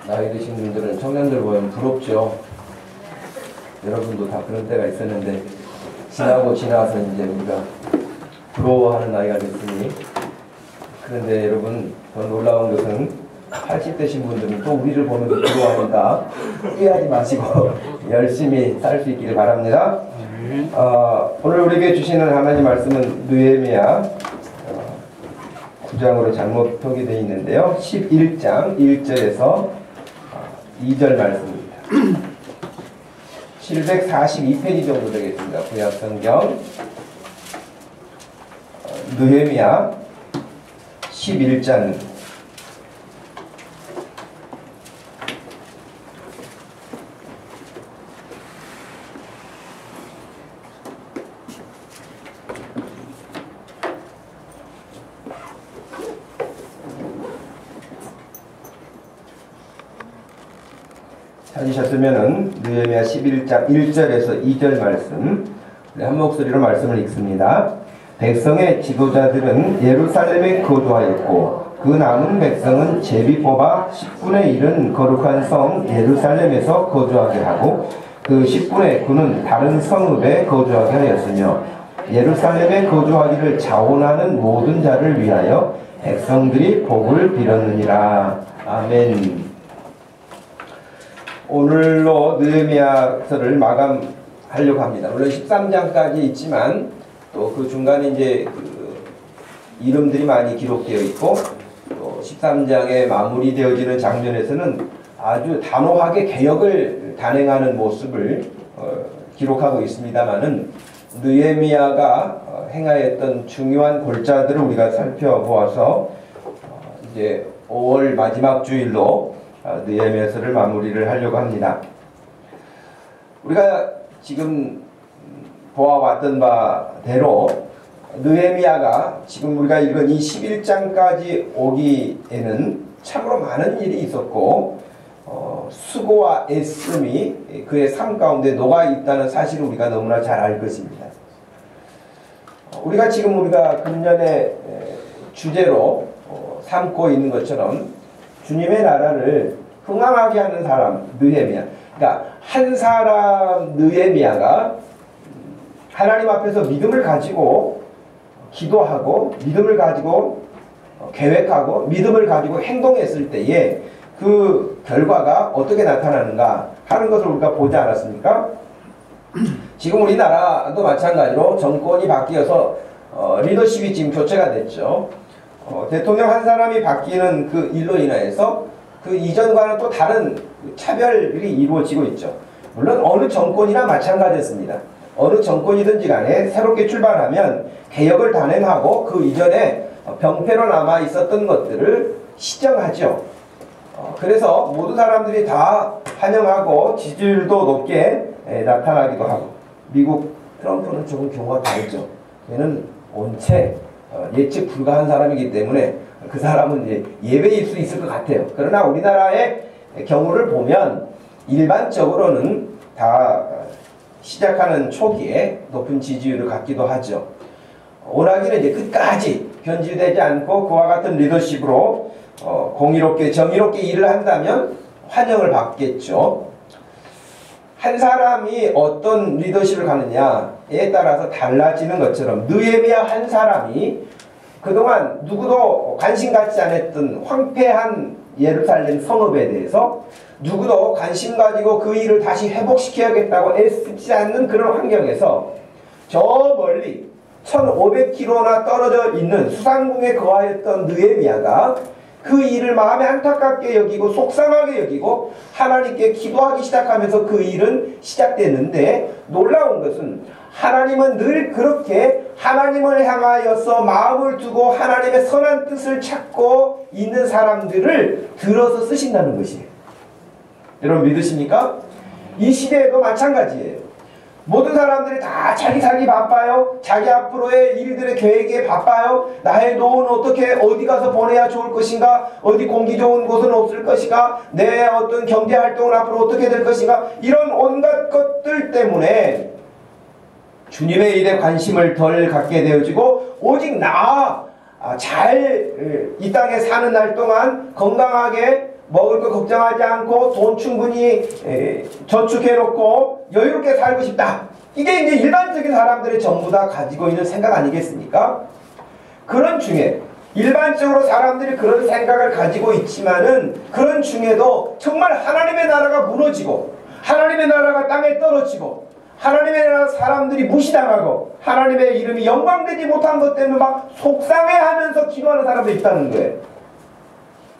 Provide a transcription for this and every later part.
나이 드신 분들은 청년들 보면 부럽죠. 여러분도 다 그런 때가 있었는데 지나서 이제 우리가 부러워하는 나이가 됐으니. 그런데 여러분, 더 놀라운 것은 80대신 분들은 또 우리를 보면서 부러워하니까 후회하지 마시고 열심히 살 수 있기를 바랍니다. 오늘 우리에게 주시는 하나님 말씀은 느헤미야 9장으로 잘못 표기되어 있는데요. 11장 1절에서 2절 말씀입니다. 742페이지 정도 되겠습니다. 구약성경 느헤미야 11장 찾으셨으면은 느헤미야 11장 1절에서 2절 말씀 한 목소리로 말씀을 읽습니다. 백성의 지도자들은 예루살렘에 거주하였고 그 남은 백성은 제비 뽑아 10분의 1은 거룩한 성 예루살렘에서 거주하게 하고 그 10분의 9는 다른 성읍에 거주하게 하였으며 예루살렘에 거주하기를 자원하는 모든 자를 위하여 백성들이 복을 빌었느니라. 아멘. 오늘로 느헤미야서를 마감하려고 합니다. 물론 13장까지 있지만 또 그 중간에 이제 그 이름들이 많이 기록되어 있고 또 13장에 마무리되어지는 장면에서는 아주 단호하게 개혁을 단행하는 모습을 기록하고 있습니다만은 느헤미야가 행하였던 중요한 골자들을 우리가 살펴보아서 이제 5월 마지막 주일로 느헤미야서를 마무리를 하려고 합니다. 우리가 지금 보아왔던 바대로 느헤미야가 지금 우리가 읽은 이 11장까지 오기에는 참으로 많은 일이 있었고 수고와 애씀이 그의 삶 가운데 녹아있다는 사실을 우리가 너무나 잘 알 것입니다. 우리가 금년의 주제로 삼고 있는 것처럼 주님의 나라를 흥왕하게 하는 사람 느헤미야. 그러니까 한 사람 느헤미야가 하나님 앞에서 믿음을 가지고 기도하고 믿음을 가지고 계획하고 믿음을 가지고 행동했을 때에 그 결과가 어떻게 나타나는가 하는 것을 우리가 보지 않았습니까? 지금 우리나라도 마찬가지로 정권이 바뀌어서 리더십이 지금 교체가 됐죠. 대통령 한 사람이 바뀌는 그 일로 인하여서 그 이전과는 또 다른 차별이 이루어지고 있죠. 물론 어느 정권이나 마찬가지였습니다. 어느 정권이든지 간에 새롭게 출발하면 개혁을 단행하고 그 이전에 병폐로 남아 있었던 것들을 시정하죠. 그래서 모든 사람들이 다 환영하고 지지율도 높게 나타나기도 하고. 미국 트럼프는 조금 경우가 다르죠. 얘는 온체 예측 불가한 사람이기 때문에 그 사람은 이제 예외일 수 있을 것 같아요. 그러나 우리나라의 경우를 보면 일반적으로는 다 시작하는 초기에 높은 지지율을 갖기도 하죠. 원하기는 이제 끝까지 변질되지 않고 그와 같은 리더십으로 공의롭게 정의롭게 일을 한다면 환영을 받겠죠. 한 사람이 어떤 리더십을 가느냐에 따라서 달라지는 것처럼 느헤미야 한 사람이 그동안 누구도 관심 갖지 않았던 황폐한 예루살렘 성읍에 대해서 누구도 관심 가지고 그 일을 다시 회복시켜야겠다고 애쓰지 않는 그런 환경에서 저 멀리 1500km나 떨어져 있는 수상궁에 거하였던 느헤미야가 그 일을 마음에 안타깝게 여기고 속상하게 여기고 하나님께 기도하기 시작하면서 그 일은 시작됐는데 놀라운 것은 하나님은 늘 그렇게 하나님을 향하여서 마음을 두고 하나님의 선한 뜻을 찾고 있는 사람들을 들어서 쓰신다는 것이에요. 여러분 믿으십니까? 이 시대에도 마찬가지예요. 모든 사람들이 다 자기 살기 바빠요. 자기 앞으로의 일들의 계획에 바빠요. 나의 노후는 어떻게 어디 가서 보내야 좋을 것인가? 어디 공기 좋은 곳은 없을 것인가? 내 어떤 경제활동은 앞으로 어떻게 될 것인가? 이런 온갖 것들 때문에 주님의 일에 관심을 덜 갖게 되어지고 오직 나 잘 이 땅에 사는 날 동안 건강하게 먹을 거 걱정하지 않고 돈 충분히 저축해놓고 여유롭게 살고 싶다. 이게 이제 일반적인 사람들이 전부 다 가지고 있는 생각 아니겠습니까? 그런 중에 일반적으로 사람들이 그런 생각을 가지고 있지만은 그런 중에도 정말 하나님의 나라가 무너지고 하나님의 나라가 땅에 떨어지고 하나님의 나라 사람들이 무시당하고 하나님의 이름이 영광되지 못한 것 때문에 막 속상해하면서 기도하는 사람들이 있다는 거예요.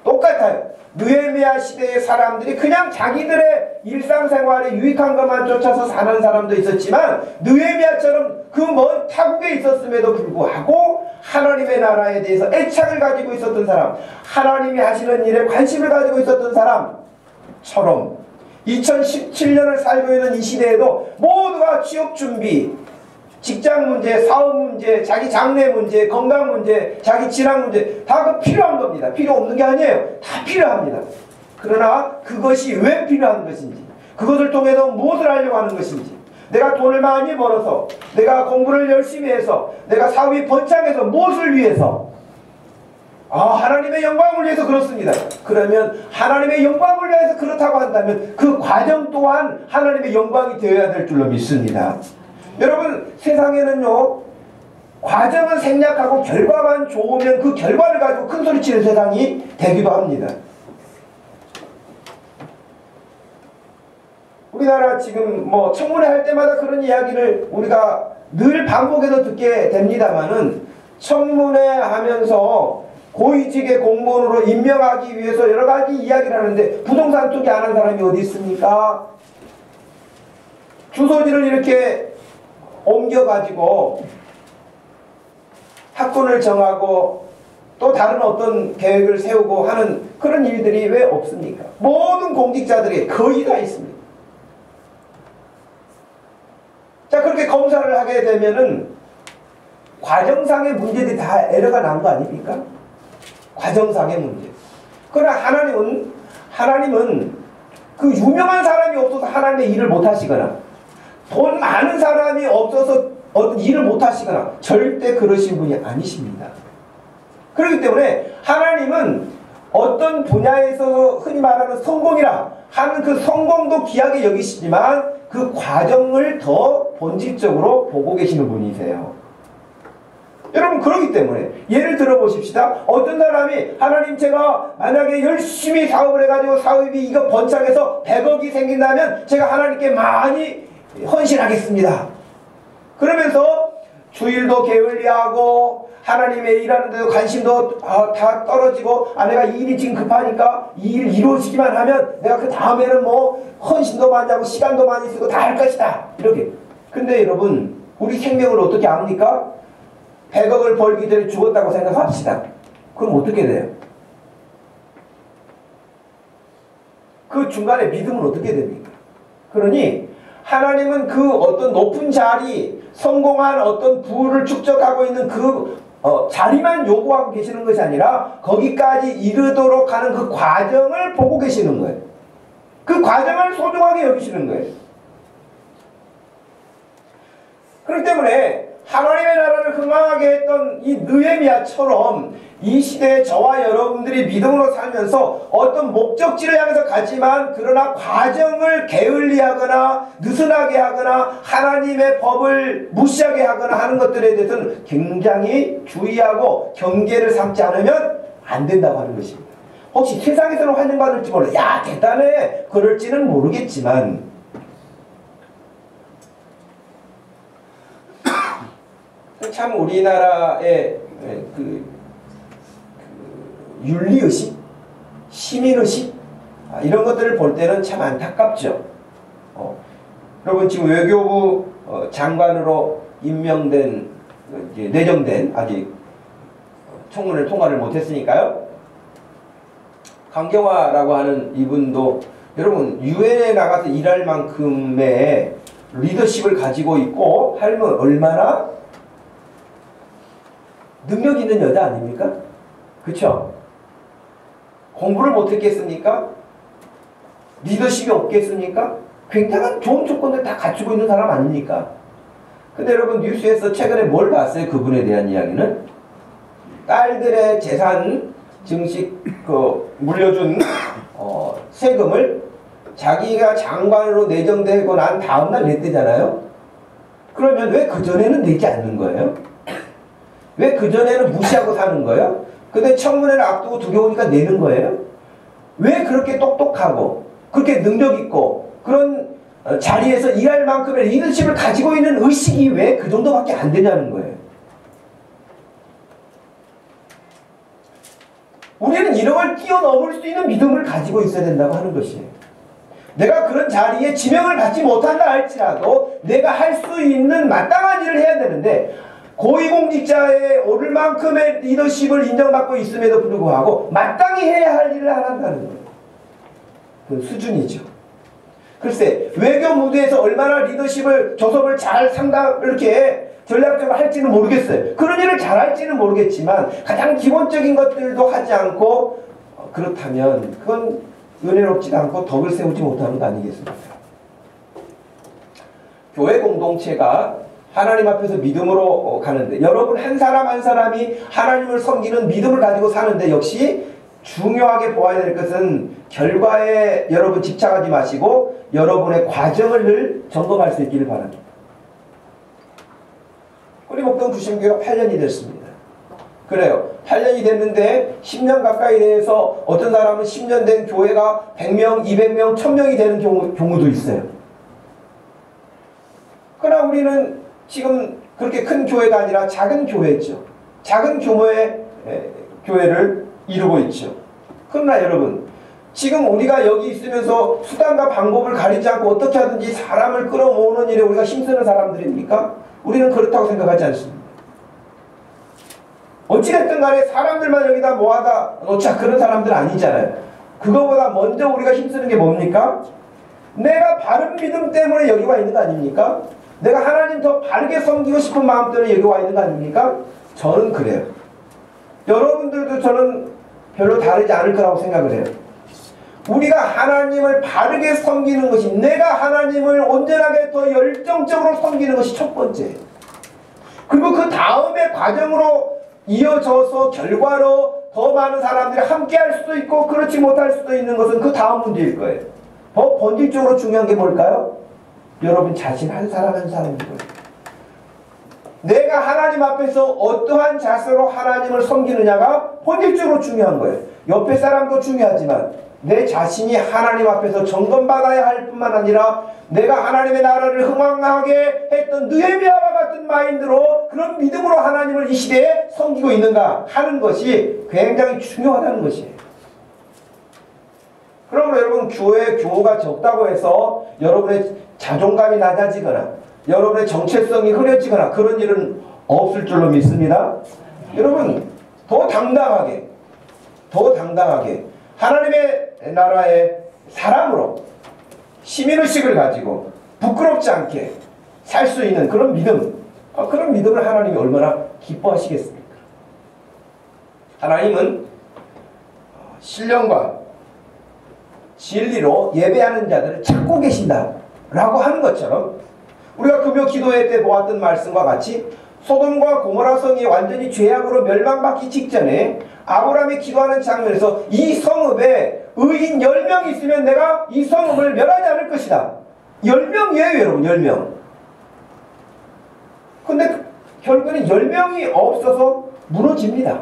똑같아요. 느헤미야 시대의 사람들이 그냥 자기들의 일상생활에 유익한 것만 쫓아서 사는 사람도 있었지만 느헤미야처럼 그 먼 타국에 있었음에도 불구하고 하나님의 나라에 대해서 애착을 가지고 있었던 사람, 하나님이 하시는 일에 관심을 가지고 있었던 사람처럼 2017년을 살고 있는 이 시대에도 모두가 취업 준비, 직장 문제, 사업 문제, 자기 장래 문제, 건강 문제, 자기 질환 문제 다 그 필요한 겁니다. 필요 없는 게 아니에요. 다 필요합니다. 그러나 그것이 왜 필요한 것인지, 그것을 통해서 무엇을 하려고 하는 것인지, 내가 돈을 많이 벌어서, 내가 공부를 열심히 해서, 내가 사업이 번창해서 무엇을 위해서? 하나님의 영광을 위해서 그렇습니다. 그러면 하나님의 영광을 위해서 그렇다고 한다면 그 과정 또한 하나님의 영광이 되어야 될 줄로 믿습니다. 여러분, 세상에는요, 과정은 생략하고 결과만 좋으면 그 결과를 가지고 큰소리치는 세상이 되기도 합니다. 우리나라 지금 뭐 청문회 할 때마다 그런 이야기를 우리가 늘 반복해서 듣게 됩니다만은, 청문회 하면서 고위직의 공무원으로 임명하기 위해서 여러 가지 이야기를 하는데 부동산 투기 안 한 사람이 어디 있습니까? 주소지를 이렇게 옮겨가지고 학군을 정하고 또 다른 어떤 계획을 세우고 하는 그런 일들이 왜 없습니까? 모든 공직자들이 거의 다 있습니다. 자, 그렇게 검사를 하게 되면은 과정상의 문제들이 다 에러가 난 거 아닙니까? 과정상의 문제. 그러나 하나님은 그 유명한 사람이 없어서 하나님의 일을 못 하시거나 돈 많은 사람이 없어서 어떤 일을 못 하시거나 절대 그러신 분이 아니십니다. 그렇기 때문에 하나님은 어떤 분야에 있어서 흔히 말하는 성공이라 하는 그 성공도 귀하게 여기시지만 그 과정을 더 본질적으로 보고 계시는 분이세요. 여러분, 그렇기 때문에 예를 들어 보십시다. 어떤 사람이 하나님, 제가 만약에 열심히 사업을 해가지고 사업이 이거 번창해서 100억이 생긴다면 제가 하나님께 많이 헌신하겠습니다. 그러면서 주일도 게을리하고 하나님의 일하는 데도 관심도 다 떨어지고, 내가 일이 지금 급하니까 이 일 이루어지기만 하면 내가 그 다음에는 뭐 헌신도 많이 하고 시간도 많이 쓰고 다 할 것이다. 이렇게. 근데 여러분, 우리 생명을 어떻게 압니까? 100억을 벌기 전에 죽었다고 생각합시다. 그럼 어떻게 돼요? 그 중간에 믿음은 어떻게 됩니까? 그러니 하나님은 그 어떤 높은 자리, 성공한 어떤 부를 축적하고 있는 그 자리만 요구하고 계시는 것이 아니라 거기까지 이르도록 하는 그 과정을 보고 계시는 거예요. 그 과정을 소중하게 여기시는 거예요. 그렇기 때문에 하나님의 나라를 흥망하게 했던 이 느헤미야처럼 이 시대에 저와 여러분들이 믿음으로 살면서 어떤 목적지를 향해서 가지만 그러나 과정을 게을리하거나 느슨하게 하거나 하나님의 법을 무시하게 하거나 하는 것들에 대해서는 굉장히 주의하고 경계를 삼지 않으면 안 된다고 하는 것입니다. 혹시 세상에서는 환영받을지 몰라. 야, 대단해. 그럴지는 모르겠지만 참 우리나라의 그 윤리의식, 시민의식 이런 것들을 볼 때는 참 안타깝죠. 여러분, 지금 외교부 장관으로 임명된, 내정된, 아직 청문회를 통과를 못했으니까요. 강경화라고 하는 이분도 여러분 유엔에 나가서 일할 만큼의 리더십을 가지고 있고 하면 얼마나 능력 있는 여자 아닙니까? 그쵸? 공부를 못했겠습니까? 리더십이 없겠습니까? 굉장한 좋은 조건을 다 갖추고 있는 사람 아닙니까? 근데 여러분, 뉴스에서 최근에 뭘 봤어요? 그분에 대한 이야기는? 딸들의 재산 증식 물려준 세금을 자기가 장관으로 내정되고 난 다음날 냈대잖아요. 그러면 왜 그전에는 내지 않는 거예요? 왜 그전에는 무시하고 사는 거예요? 근데 청문회를 앞두고 두려우니까 내는 거예요? 왜 그렇게 똑똑하고 그렇게 능력 있고 그런 자리에서 일할 만큼의 리더십을 가지고 있는 의식이 왜 그 정도밖에 안 되냐는 거예요. 우리는 이런 걸 뛰어넘을 수 있는 믿음을 가지고 있어야 된다고 하는 것이에요. 내가 그런 자리에 지명을 받지 못한다 할지라도 내가 할 수 있는 마땅한 일을 해야 되는데 고위공직자에 오를 만큼의 리더십을 인정받고 있음에도 불구하고 마땅히 해야 할 일을 안 한다는 거예요. 그 수준이죠. 글쎄 외교 무대에서 얼마나 리더십을 조섭을 잘 이렇게 전략적으로 할지는 모르겠어요. 그런 일을 잘 할지는 모르겠지만 가장 기본적인 것들도 하지 않고 그렇다면 그건 은혜롭지도 않고 덕을 세우지 못하는 거 아니겠습니까? 교회 공동체가 하나님 앞에서 믿음으로 가는데 여러분 한 사람 한 사람이 하나님을 섬기는 믿음을 가지고 사는데 역시 중요하게 보아야 될 것은 결과에 여러분 집착하지 마시고 여러분의 과정을 늘 점검할 수 있기를 바랍니다. 우리 목동 부심교회가 8년이 됐습니다. 그래요. 8년이 됐는데 10년 가까이 돼서 어떤 사람은 10년 된 교회가 100명, 200명, 1000명이 되는 경우도 있어요. 그러나 우리는 지금 그렇게 큰 교회가 아니라 작은 교회죠. 작은 규모의 교회를 이루고 있죠. 그러나 여러분 지금 우리가 여기 있으면서 수단과 방법을 가리지 않고 어떻게 하든지 사람을 끌어모으는 일에 우리가 힘쓰는 사람들입니까? 우리는 그렇다고 생각하지 않습니다. 어찌됐든 간에 사람들만 여기다 모아다 놓자 그런 사람들 아니잖아요. 그거보다 먼저 우리가 힘쓰는 게 뭡니까? 내가 바른 믿음 때문에 여기 와 있는 거 아닙니까? 내가 하나님 더 바르게 섬기고 싶은 마음 때문에 여기 와 있는 거 아닙니까? 저는 그래요. 여러분들도 저는 별로 다르지 않을 거라고 생각을 해요. 우리가 하나님을 바르게 섬기는 것이 내가 하나님을 온전하게 더 열정적으로 섬기는 것이 첫 번째. 그리고 그 다음의 과정으로 이어져서 결과로 더 많은 사람들이 함께 할 수도 있고 그렇지 못할 수도 있는 것은 그 다음 문제일 거예요. 더 본질적으로 중요한 게 뭘까요? 여러분 자신 한 사람 한 사람인 거예요. 내가 하나님 앞에서 어떠한 자세로 하나님을 섬기느냐가 본질적으로 중요한 거예요. 옆에 사람도 중요하지만 내 자신이 하나님 앞에서 점검받아야 할 뿐만 아니라 내가 하나님의 나라를 흥망하게 했던 느헤미야와 같은 마인드로 그런 믿음으로 하나님을 이 시대에 섬기고 있는가 하는 것이 굉장히 중요하다는 것이에요. 그러므로 여러분 교회 규모가 적다고 해서 여러분의 자존감이 낮아지거나 여러분의 정체성이 흐려지거나 그런 일은 없을 줄로 믿습니다. 여러분 더 당당하게 하나님의 나라의 사람으로 시민의식을 가지고 부끄럽지 않게 살 수 있는 그런 믿음, 그런 믿음을 하나님이 얼마나 기뻐하시겠습니까? 하나님은 신령과 진리로 예배하는 자들을 찾고 계신다라고 하는 것처럼 우리가 금요 기도회 때 보았던 말씀과 같이 소돔과 고모라 성이 완전히 죄악으로 멸망받기 직전에 아브라함이 기도하는 장면에서 이 성읍에 의인 10명이 있으면 내가 이 성읍을 멸하지 않을 것이다. 10명이에요 여러분. 10명. 근데 결국에는 10명이 없어서 무너집니다.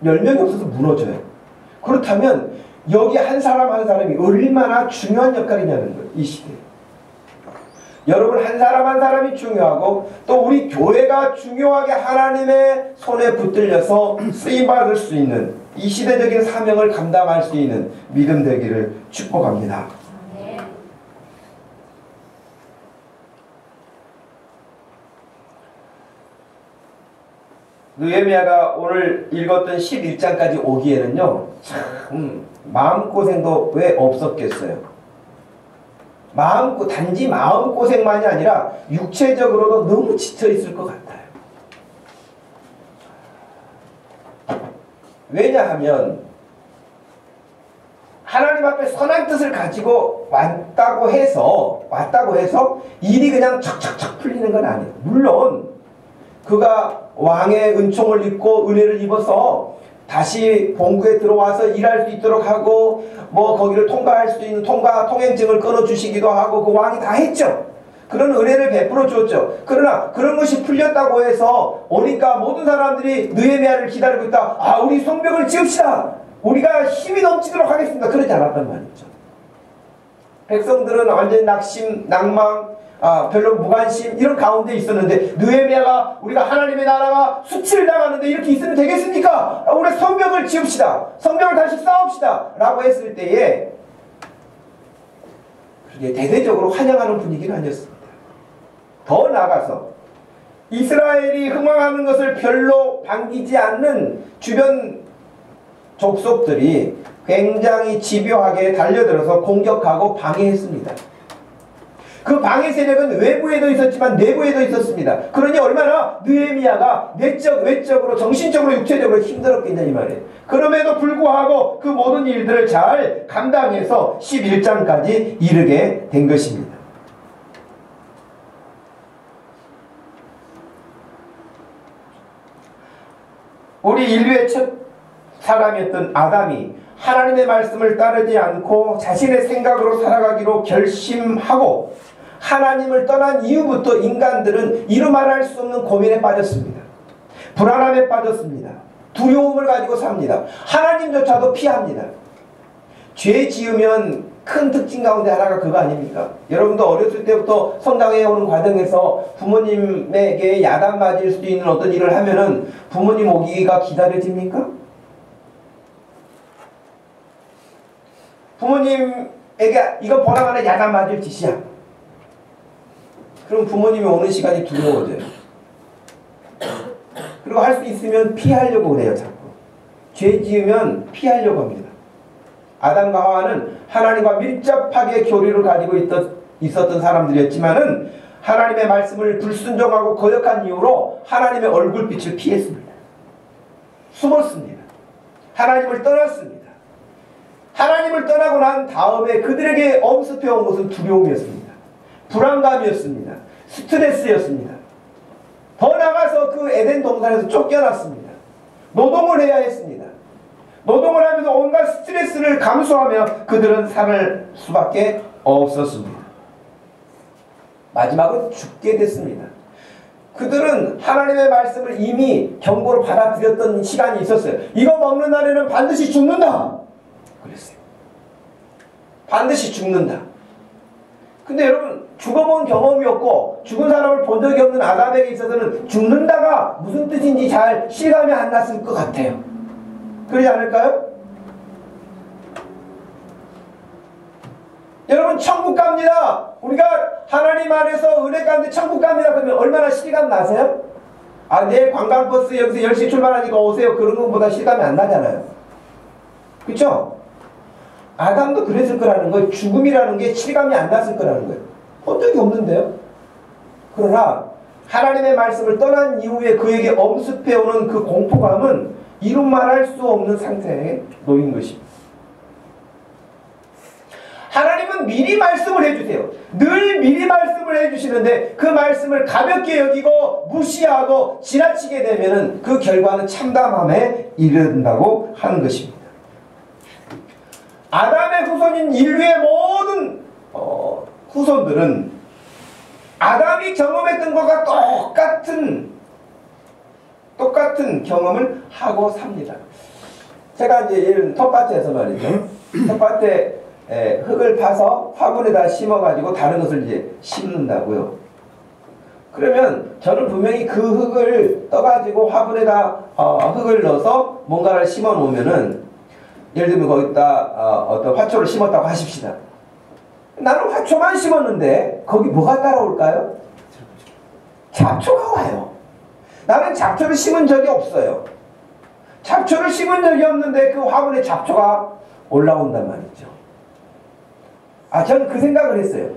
10명이 없어서 무너져요. 그렇다면 여기 한 사람 한 사람이 얼마나 중요한 역할이냐는 거예요. 이 시대에. 여러분 한 사람 한 사람이 중요하고 또 우리 교회가 중요하게 하나님의 손에 붙들려서 쓰임받을 수 있는 이 시대적인 사명을 감당할 수 있는 믿음 되기를 축복합니다. 느헤미야가 오늘 읽었던 11장까지 오기에는요 참 마음고생도 왜 없었겠어요. 단지 마음고생만이 아니라 육체적으로도 너무 지쳐있을 것 같아요. 왜냐하면 하나님 앞에 선한 뜻을 가지고 왔다고 해서 일이 그냥 척척척 풀리는 건 아니에요. 물론 그가 왕의 은총을 입고 은혜를 입어서 다시 본국에 들어와서 일할 수 있도록 하고 뭐 거기를 통과할 수 있는 통행증을 끊어주시기도 하고 그 왕이 다 했죠. 그런 은혜를 베풀어 줬죠. 그러나 그런 것이 풀렸다고 해서 오니까 모든 사람들이 느헤미야를 기다리고 있다. 아, 우리 성벽을 지읍시다. 우리가 힘이 넘치도록 하겠습니다. 그러지 않았단 말이죠. 백성들은 완전히 낙심, 낭망, 별로 무관심 이런 가운데 있었는데 느헤미야가 우리가 하나님의 나라가 수치를 당하는데 이렇게 있으면 되겠습니까? 우리 성벽을 지읍시다. 성벽을 다시 쌓읍시다. 라고 했을 때에 그게 대대적으로 환영하는 분위기는 아니었습니다. 더 나아가서 이스라엘이 흥왕하는 것을 별로 반기지 않는 주변 족속들이 굉장히 집요하게 달려들어서 공격하고 방해했습니다. 그 방해 세력은 외부에도 있었지만 내부에도 있었습니다. 그러니 얼마나 느헤미야가 내적, 외적으로, 정신적으로, 육체적으로 힘들었겠냐 이 말이에요. 그럼에도 불구하고 그 모든 일들을 잘 감당해서 11장까지 이르게 된 것입니다. 우리 인류의 첫 사람이었던 아담이 하나님의 말씀을 따르지 않고 자신의 생각으로 살아가기로 결심하고 하나님을 떠난 이후부터 인간들은 이루 말할 수 없는 고민에 빠졌습니다. 불안함에 빠졌습니다. 두려움을 가지고 삽니다. 하나님조차도 피합니다. 죄 지으면 큰 특징 가운데 하나가 그거 아닙니까? 여러분도 어렸을 때부터 성장해 오는 과정에서 부모님에게 야단 맞을 수도 있는 어떤 일을 하면은 부모님 오기가 기다려집니까? 부모님에게 이거 보라마나 야단 맞을 짓이야. 그럼 부모님이 오는 시간이 두려워져요. 그리고 할 수 있으면 피하려고 그래요. 자꾸. 죄 지으면 피하려고 합니다. 아담과 하와는 하나님과 밀접하게 교류를 가지고 있었던 사람들이었지만은 하나님의 말씀을 불순종하고 거역한 이유로 하나님의 얼굴빛을 피했습니다. 숨었습니다. 하나님을 떠났습니다. 하나님을 떠나고 난 다음에 그들에게 엄습해온 것은 두려움이었습니다. 불안감이었습니다. 스트레스였습니다. 더 나가서 그 에덴 동산에서 쫓겨났습니다. 노동을 해야 했습니다. 노동을 하면서 온갖 스트레스를 감수하며 그들은 살 수밖에 없었습니다. 마지막은 죽게 됐습니다. 그들은 하나님의 말씀을 이미 경고로 받아들였던 시간이 있었어요. 이거 먹는 날에는 반드시 죽는다. 그랬어요. 반드시 죽는다. 근데 여러분 죽어본 경험이 없고 죽은 사람을 본 적이 없는 아담에게 있어서는 죽는다가 무슨 뜻인지 잘 실감이 안 났을 것 같아요. 그러지 않을까요? 여러분 천국 갑니다. 우리가 하나님 안에서 은혜 가운데 천국 갑니다. 그러면 얼마나 실감 나세요? 아, 내일 관광버스 여기서 10시 출발하니까 오세요. 그런 것보다 실감이 안 나잖아요. 그렇죠? 아담도 그랬을 거라는 거예요. 죽음이라는 게 실감이 안 났을 거라는 거예요. 본 적이 없는데요. 그러나 하나님의 말씀을 떠난 이후에 그에게 엄습해오는 그 공포감은 이루 말할 수 없는 상태에 놓인 것입니다. 하나님은 미리 말씀을 해주세요. 늘 미리 말씀을 해주시는데 그 말씀을 가볍게 여기고 무시하고 지나치게 되면 그 결과는 참담함에 이른다고 하는 것입니다. 아담의 후손인 인류의 모든 후손들은 아담이 경험했던 것과 똑같은 경험을 하고 삽니다. 제가 이제 이런 텃밭에서 말이죠. 텃밭에 흙을 파서 화분에다 심어가지고 다른 것을 이제 심는다고요. 그러면 저는 분명히 그 흙을 떠가지고 화분에다 흙을 넣어서 뭔가를 심어 놓으면은 예를 들면 거기다 어떤 화초를 심었다고 하십시다. 나는 화초만 심었는데 거기 뭐가 따라올까요? 잡초가 와요. 나는 잡초를 심은 적이 없어요. 잡초를 심은 적이 없는데 그 화분에 잡초가 올라온단 말이죠. 저는 그 생각을 했어요.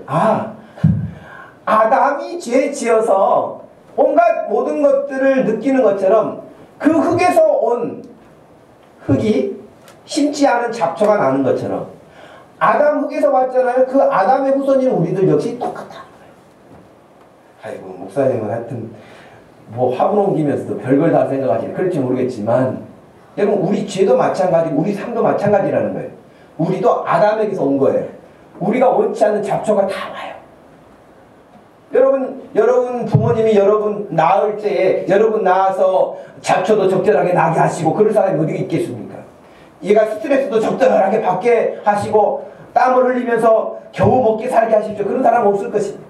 아담이 죄 지어서 온갖 모든 것들을 느끼는 것처럼 그 흙에서 온 흙이 심지 않은 잡초가 나는 것처럼 아담 흙에서 왔잖아요. 그 아담의 후손인 우리들 역시 똑같다는 거예요. 아이고 목사님은 하여튼 뭐 화분 옮기면서도 별걸 다 생각하시네. 그럴지 모르겠지만 여러분 우리 죄도 마찬가지고 우리 삶도 마찬가지라는 거예요. 우리도 아담에게서 온 거예요. 우리가 원치 않는 잡초가 다 와요. 여러분 부모님이 여러분 낳을 때에 여러분 낳아서 잡초도 적절하게 나게 하시고 그런 사람이 어디 있겠습니까? 얘가 스트레스도 적절하게 받게 하시고 땀을 흘리면서 겨우 먹게 살게 하십시오. 그런 사람 없을 것입니다.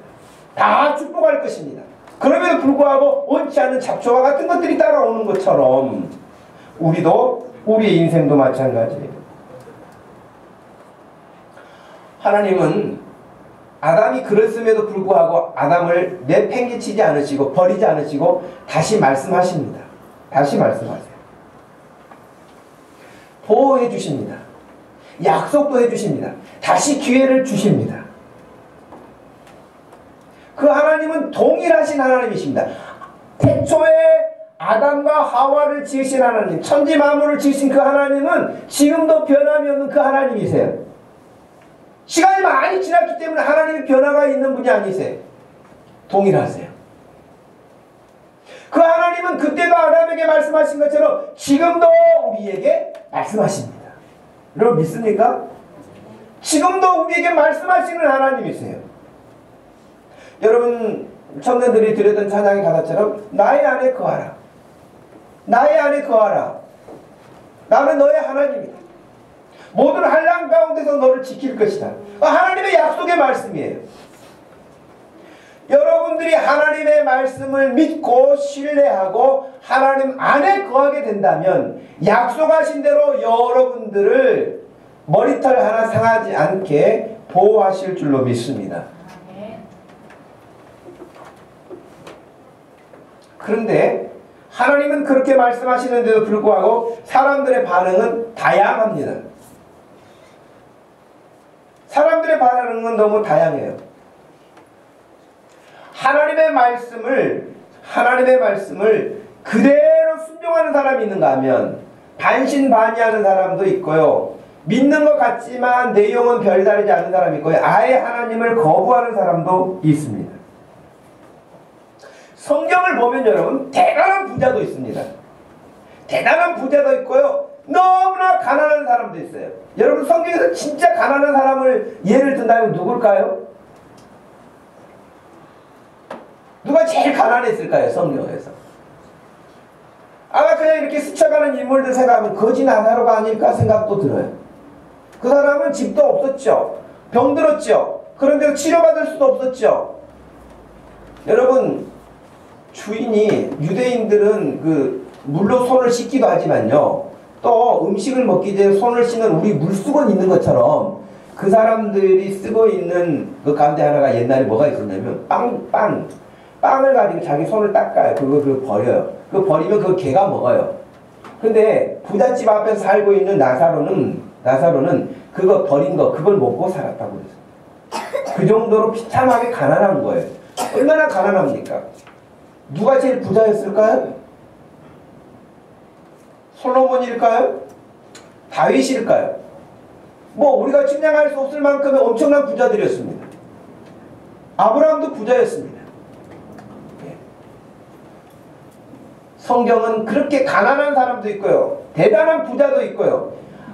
다 축복할 것입니다. 그럼에도 불구하고 원치 않는 잡초와 같은 것들이 따라오는 것처럼 우리의 인생도 마찬가지예요. 하나님은 아담이 그랬음에도 불구하고 아담을 내팽개치지 않으시고 버리지 않으시고 다시 말씀하십니다. 다시 말씀하세요. 보호해 주십니다. 약속도 해 주십니다. 다시 기회를 주십니다. 그 하나님은 동일하신 하나님이십니다. 태초에 아담과 하와를 지으신 하나님, 천지 만물을 지으신 그 하나님은 지금도 변함이 없는 그 하나님이세요. 시간이 많이 지났기 때문에 하나님의 변화가 있는 분이 아니세요. 동일하세요. 그 하나님은 그때도 아담에게 말씀하신 것처럼 지금도 우리에게 말씀하십니다. 여러분 믿습니까? 지금도 우리에게 말씀하시는 하나님이세요. 여러분 청년들이 드렸던 찬양의 가사처럼 나의 안에 거하라. 나의 안에 거하라. 나는 너의 하나님이다. 모든 환난 가운데서 너를 지킬 것이다. 하나님의 약속의 말씀이에요. 여러분들이 하나님의 말씀을 믿고 신뢰하고 하나님 안에 거하게 된다면 약속하신 대로 여러분들을 머리털 하나 상하지 않게 보호하실 줄로 믿습니다. 그런데 하나님은 그렇게 말씀하시는데도 불구하고 사람들의 반응은 다양합니다. 사람들의 반응은 너무 다양해요. 하나님의 말씀을 그대로 순종하는 사람이 있는가 하면 반신반의하는 사람도 있고요. 믿는 것 같지만 내용은 별다르지 않은 사람이 있고요. 아예 하나님을 거부하는 사람도 있습니다. 성경을 보면 여러분 대단한 부자도 있습니다. 대단한 부자도 있고요. 너무나 가난한 사람도 있어요. 여러분 성경에서 진짜 가난한 사람을 예를 든다면 누굴까요? 누가 제일 가난했을까요? 성경에서. 아마 그냥 이렇게 스쳐가는 인물들 생각하면 거지 나사로가 아닐까 생각도 들어요. 그 사람은 집도 없었죠. 병들었죠. 그런데 치료받을 수도 없었죠. 여러분 주인이 유대인들은 물로 손을 씻기도 하지만요. 또 음식을 먹기 전에 손을 씻는 우리 물수건 있는 것처럼 그 사람들이 쓰고 있는 그 가운데 하나가 옛날에 뭐가 있었냐면 빵을 가지고 자기 손을 닦아요. 그거 버려요. 그거 버리면 그 개가 먹어요. 근데 부잣집 앞에서 살고 있는 나사로는 그거 버린 거 그걸 먹고 살았다고 그랬어요. 그 정도로 비참하게 가난한 거예요. 얼마나 가난합니까? 누가 제일 부자였을까요? 솔로몬일까요? 다윗일까요? 우리가 측량할 수 없을 만큼의 엄청난 부자들이었습니다. 아브라함도 부자였습니다. 성경은 그렇게 가난한 사람도 있고요. 대단한 부자도 있고요.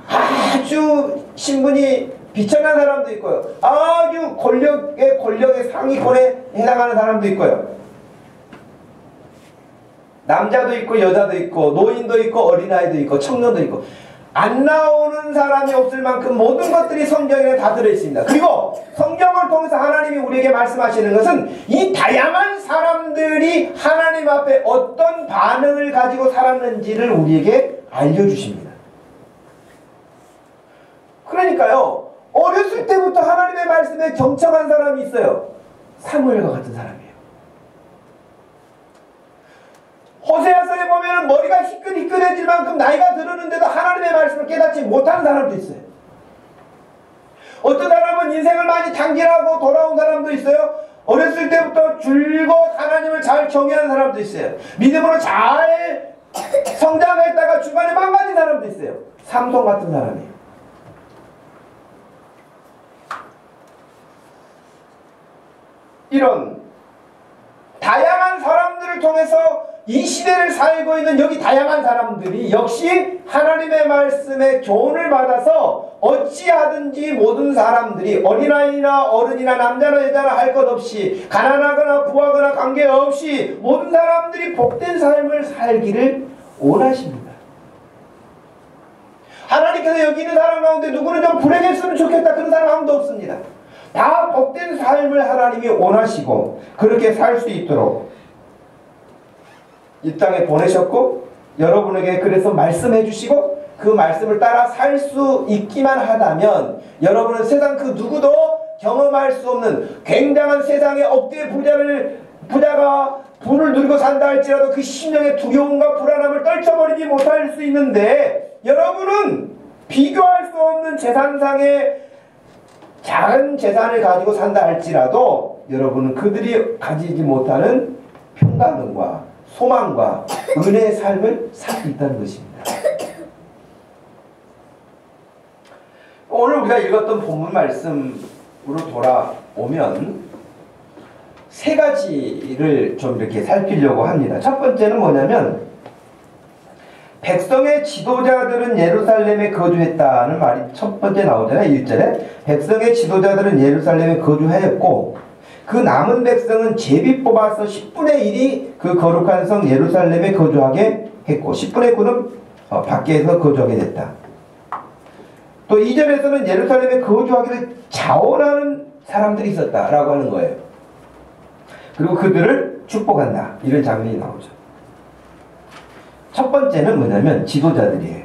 아주 신분이 비천한 사람도 있고요. 아주 권력의 상위권에 해당하는 사람도 있고요. 남자도 있고 여자도 있고 노인도 있고 어린아이도 있고 청년도 있고 안 나오는 사람이 없을 만큼 모든 것들이 성경에 다 들어있습니다. 그리고 성경을 통해서 하나님이 우리에게 말씀하시는 것은 이 다양한 사람들이 하나님 앞에 어떤 반응을 가지고 살았는지를 우리에게 알려주십니다. 그러니까요. 어렸을 때부터 하나님의 말씀에 경청한 사람이 있어요. 사무엘과 같은 사람이에요. 호세아서에 보면 머리가 희끈희끈해질 만큼 나이가 들었는데도 하나님의 말씀을 깨닫지 못하는 사람도 있어요. 어떤 사람은 인생을 많이 단결하고 돌아온 사람도 있어요. 어렸을 때부터 줄곧 하나님을 잘 경외하는 사람도 있어요. 믿음으로 잘 성장했다가 중간에 망가진 사람도 있어요. 삼손 같은 사람이에요. 이런 다양한 사람들을 통해서 이 시대를 살고 있는 여기 다양한 사람들이 역시 하나님의 말씀에 교훈을 받아서 어찌하든지 모든 사람들이 어린아이나 어른이나 남자나 여자나 할 것 없이 가난하거나 부하거나 관계없이 모든 사람들이 복된 삶을 살기를 원하십니다. 하나님께서 여기 있는 사람 가운데 누구는 좀 불행했으면 좋겠다 그런 사람 아무도 없습니다. 다 복된 삶을 하나님이 원하시고 그렇게 살 수 있도록 이 땅에 보내셨고 여러분에게 그래서 말씀해 주시고 그 말씀을 따라 살 수 있기만 하다면 여러분은 세상 그 누구도 경험할 수 없는 굉장한 세상의 억대 부자가 부를 누리고 산다 할지라도 그 심령의 두려움과 불안함을 떨쳐버리지 못할 수 있는데 여러분은 비교할 수 없는 재산상의 작은 재산을 가지고 산다 할지라도 여러분은 그들이 가지지 못하는 평강과 소망과 은혜의 삶을 살 수 있다는 것입니다. 오늘 우리가 읽었던 본문 말씀으로 돌아오면 세 가지를 좀 이렇게 살피려고 합니다. 첫 번째는 뭐냐면 백성의 지도자들은 예루살렘에 거주했다는 말이 첫 번째 나오잖아요. 1절에 백성의 지도자들은 예루살렘에 거주하였고 그 남은 백성은 제비 뽑아서 10분의 1이 그 거룩한 성 예루살렘에 거주하게 했고 10분의 9는 밖에서 거주하게 됐다. 또 2절에서는 예루살렘에 거주하기를 자원하는 사람들이 있었다라고 하는 거예요. 그리고 그들을 축복한다. 이런 장면이 나오죠. 첫 번째는 뭐냐면 지도자들이에요.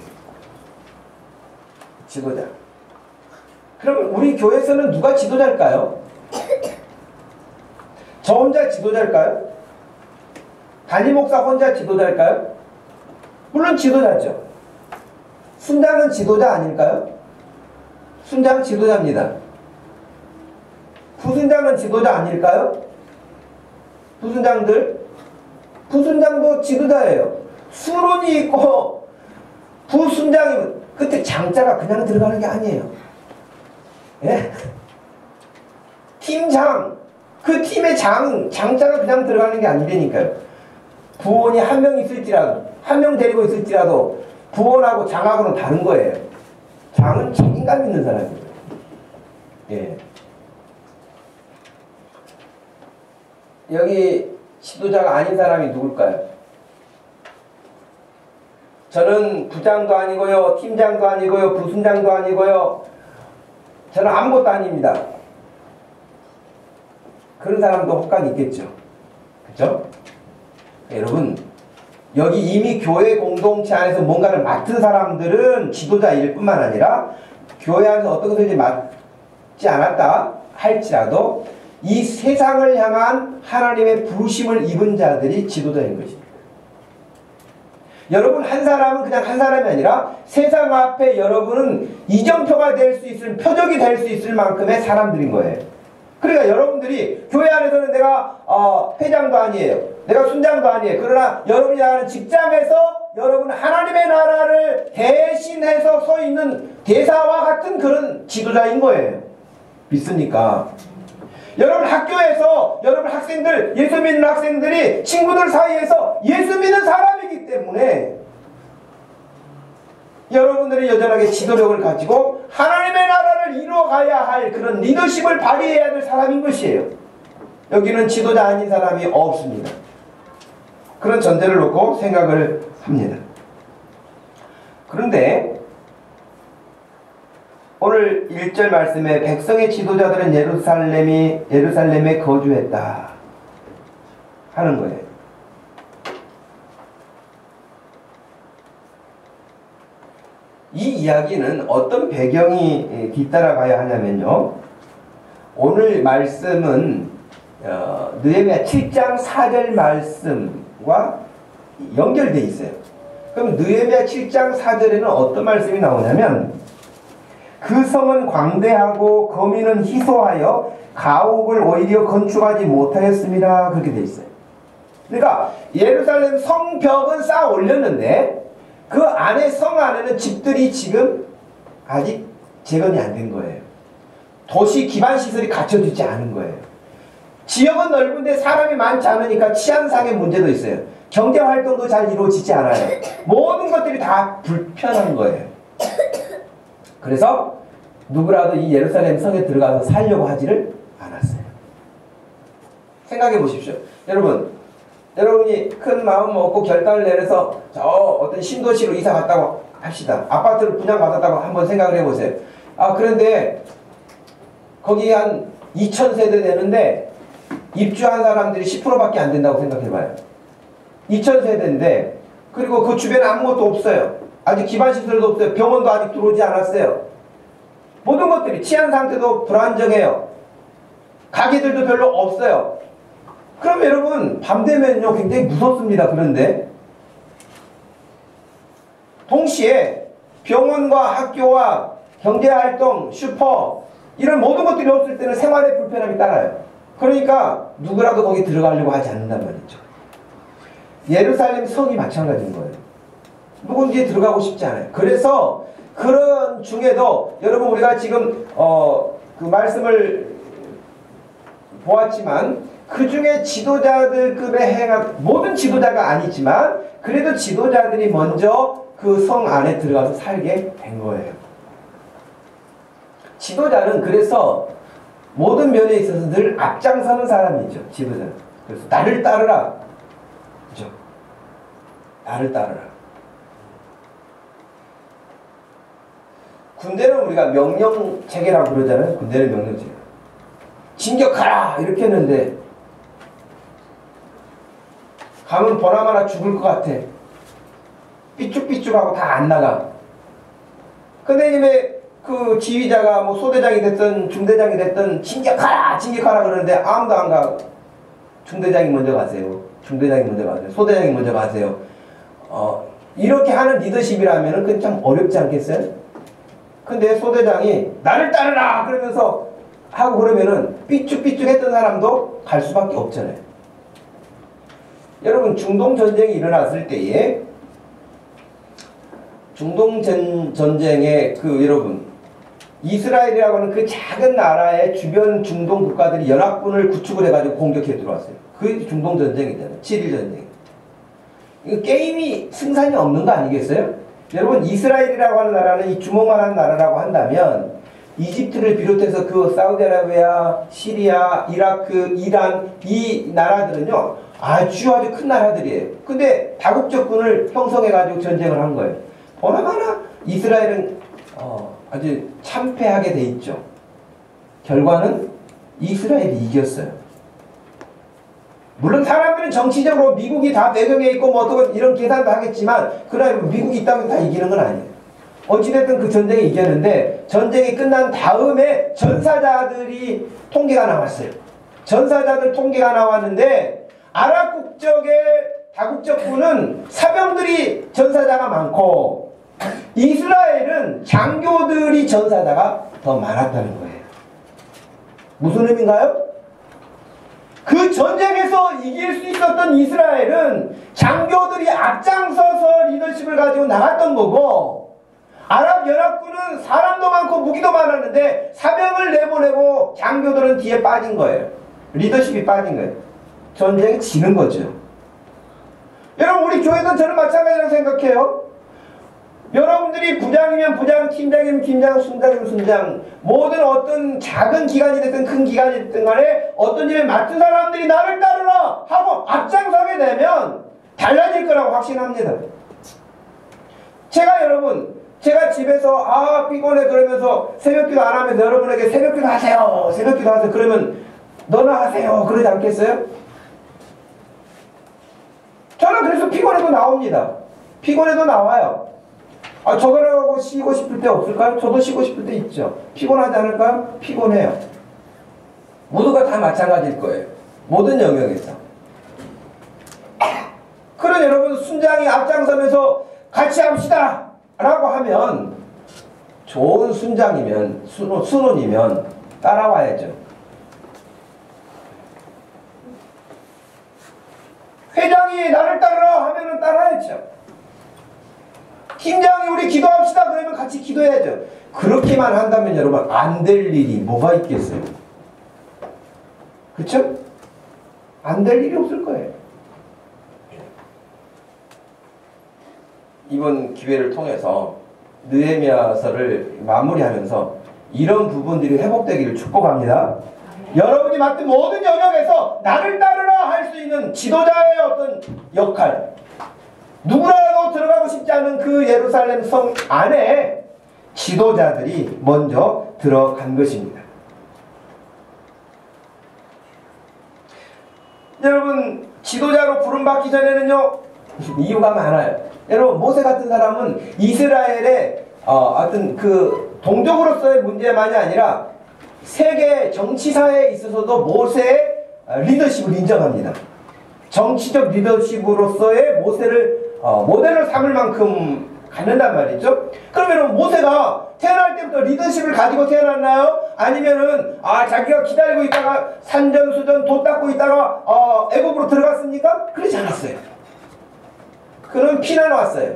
지도자. 그럼 우리 교회에서는 누가 지도자일까요? 저 혼자 지도자일까요? 담임 목사 혼자 지도자일까요? 물론 지도자죠. 순장은 지도자 아닐까요? 순장 지도자입니다. 부순장은 지도자 아닐까요? 부순장도 지도자예요. 수론이 있고 부순장이면 그때 장자가 그냥 들어가는 게 아니에요. 예? 팀장, 그 팀의 장자가 그냥 들어가는 게 아니라니까요. 부원이 한 명 있을지라도, 한 명 데리고 있을지라도 부원하고 장하고는 다른 거예요. 장은 책임감 있는 사람이에요. 예. 여기 지도자가 아닌 사람이 누굴까요? 저는 부장도 아니고요, 팀장도 아니고요, 부순장도 아니고요, 저는 아무것도 아닙니다. 그런 사람도 혹간 있겠죠. 그죠? 여러분, 여기 이미 교회 공동체 안에서 뭔가를 맡은 사람들은 지도자일 뿐만 아니라 교회 안에서 어떤 것을 맡지 않았다 할지라도 이 세상을 향한 하나님의 부르심을 입은 자들이 지도자인 것입니다. 여러분 한 사람은 그냥 한 사람이 아니라 세상 앞에 여러분은 이정표가 될 수 있을, 표적이 될 수 있을 만큼의 사람들인 거예요. 그러니까 여러분들이 교회 안에서는 내가 회장도 아니에요. 내가 순장도 아니에요. 그러나 여러분이 나가는 직장에서 여러분은 하나님의 나라를 대신해서 서 있는 대사와 같은 그런 지도자인 거예요. 믿습니까? 여러분 학교에서 여러분 학생들, 예수 믿는 학생들이 친구들 사이에서 예수 믿는 사람이기 때문에 여러분들이 여전하게 지도력을 가지고 하나님의 나라를 이루어가야 할 그런 리더십을 발휘해야 될 사람인 것이에요. 여기는 지도자 아닌 사람이 없습니다. 그런 전제를 놓고 생각을 합니다. 그런데 오늘 1절 말씀에 백성의 지도자들은 예루살렘에 거주했다 하는 거예요. 이 이야기는 어떤 배경이 뒤따라가야 하냐면요. 오늘 말씀은 느헤미야 7장 4절 말씀과 연결되어 있어요. 그럼 느헤미야 7장 4절에는 어떤 말씀이 나오냐면 그 성은 광대하고 거민은 희소하여 가옥을 오히려 건축하지 못하였습니다. 그렇게 되어 있어요. 그러니까 예루살렘 성벽은 쌓아 올렸는데 그 안에 성 안에는 집들이 지금 아직 재건이 안 된 거예요. 도시 기반 시설이 갖춰지지 않은 거예요. 지역은 넓은데 사람이 많지 않으니까 치안상의 문제도 있어요. 경제활동도 잘 이루어지지 않아요. 모든 것들이 다 불편한 거예요. 그래서 누구라도 이 예루살렘 성에 들어가서 살려고 하지를 않았어요. 생각해 보십시오. 여러분이 큰 마음 먹고 결단을 내려서 저 어떤 신도시로 이사 갔다고 합시다. 아파트를 분양받았다고 한번 생각을 해보세요. 그런데 거기 한 2,000세대 되는데 입주한 사람들이 10%밖에 안 된다고 생각해봐요. 2,000세대인데 그리고 그 주변에 아무것도 없어요. 아직 기반시설도 없어요. 병원도 아직 들어오지 않았어요. 모든 것들이 치안 상태도 불안정해요. 가게들도 별로 없어요. 그럼 여러분 밤 되면요 굉장히 무섭습니다. 그런데 동시에 병원과 학교와 경제활동, 슈퍼 이런 모든 것들이 없을 때는 생활의 불편함이 따라요. 그러니까 누구라도 거기 들어가려고 하지 않는단 말이죠. 예루살렘 성이 마찬가지인 거예요. 누군지 들어가고 싶지 않아요. 그래서 그런 중에도 여러분 우리가 지금 그 말씀을 보았지만 그 중에 지도자들급의 행한 모든 지도자가 아니지만 그래도 지도자들이 먼저 그 성 안에 들어가서 살게 된 거예요. 지도자는 그래서 모든 면에 있어서 늘 앞장서는 사람이죠. 지도자는. 그래서 나를 따르라. 그죠? 나를 따르라. 군대는 우리가 명령체계라고 그러잖아요. 군대는 명령체계. 진격하라! 이렇게 했는데 가면 보나마나 죽을 것 같아. 삐쭉삐쭉하고 다 안 나가. 근데 이제 그 지휘자가 뭐 소대장이 됐든 중대장이 됐든 진격하라! 진격하라! 그러는데 아무도 안 가고 중대장이 먼저 가세요. 중대장이 먼저 가세요. 소대장이 먼저 가세요. 이렇게 하는 리더십이라면 그건 참 어렵지 않겠어요? 근데 소대장이 나를 따르라! 그러면서 하고 그러면은 삐쭉삐쭉했던 사람도 갈 수밖에 없잖아요. 여러분 중동전쟁이 일어났을 때에 중동전쟁에 여러분 이스라엘이라고 하는 그 작은 나라의 주변 중동 국가들이 연합군을 구축을 해가지고 공격해 들어왔어요. 그게 중동전쟁이잖아요. 7.1전쟁. 이거 게임이 승산이 없는 거 아니겠어요? 여러분 이스라엘이라고 하는 나라는 이 주먹만한 나라라고 한다면 이집트를 비롯해서 그 사우디아라비아, 시리아, 이라크, 이란 이 나라들은요 아주 큰 나라들이에요. 근데 다국적군을 형성해가지고 전쟁을 한 거예요. 보나마나 이스라엘은 아주 참패하게 돼 있죠. 결과는 이스라엘이 이겼어요. 물론 사람들은 정치적으로 미국이 다 배경에 있고 뭐 어떤 이런 계산도 하겠지만 그러나 미국이 있다고 다 이기는 건 아니에요. 어찌됐든 그 전쟁에 이겼는데 전쟁이 끝난 다음에 전사자들이 통계가 나왔어요. 전사자들 통계가 나왔는데 아랍 국적의 다국적군은 사병들이 전사자가 많고 이스라엘은 장교들이 전사자가 더 많았다는 거예요. 무슨 의미인가요? 그 전쟁에서 이길 수 있었던 이스라엘은 장교들이 앞장서서 리더십을 가지고 나갔던 거고 아랍연합군은 사람도 많고 무기도 많았는데 사병을 내보내고 장교들은 뒤에 빠진 거예요. 리더십이 빠진 거예요. 전쟁이 지는 거죠. 여러분 우리 교회도 저는 마찬가지라고 생각해요. 여러분들이 부장이면 부장, 팀장이면 팀장, 순장이면 순장 모든 어떤 작은 기관이 됐든 큰 기관이 됐든 간에 어떤 일을 맡은 사람들이 나를 따르라 하고 앞장서게 되면 달라질 거라고 확신합니다. 제가 집에서 피곤해 그러면서 새벽기도 안 하면서 여러분에게 새벽기도 하세요. 새벽기도 하세요. 그러면 너나 하세요. 그러지 않겠어요? 저는 그래서 피곤해도 나옵니다. 피곤해도 나와요. 저거라고 쉬고 싶을 때 없을까요? 저도 쉬고 싶을 때 있죠. 피곤하지 않을까요? 피곤해요. 모두가 다 마찬가지일 거예요. 모든 영역에서. 그런 여러분 순장이 앞장서면서 같이 합시다 라고 하면 좋은 순장이면 순원이면 따라와야죠. 회장이 나를 따르라 하면은 따라야죠. 팀장이 우리 기도합시다 그러면 같이 기도해야죠. 그렇게만 한다면 여러분 안 될 일이 뭐가 있겠어요? 그렇죠? 안 될 일이 없을 거예요. 이번 기회를 통해서 느헤미야서를 마무리하면서 이런 부분들이 회복되기를 축복합니다. 여러분이 맡은 모든 영역에서 나를 따르라 할 수 있는 지도자의 어떤 역할, 누구라도 들어가고 싶지 않은 그 예루살렘 성 안에 지도자들이 먼저 들어간 것입니다. 여러분, 지도자로 부름받기 전에는요, 이유가 많아요. 여러분, 모세 같은 사람은 이스라엘의 어떤 그 동족으로서의 문제만이 아니라 세계 정치사에 있어서도 모세의 리더십을 인정합니다. 정치적 리더십으로서의 모세를 모델로 삼을 만큼 갖는단 말이죠. 그러면 모세가 태어날 때부터 리더십을 가지고 태어났나요? 아니면은 자기가 기다리고 있다가 산전수전 도 닦고 있다가 애굽으로 들어갔습니까? 그러지 않았어요. 그는 피난 왔어요.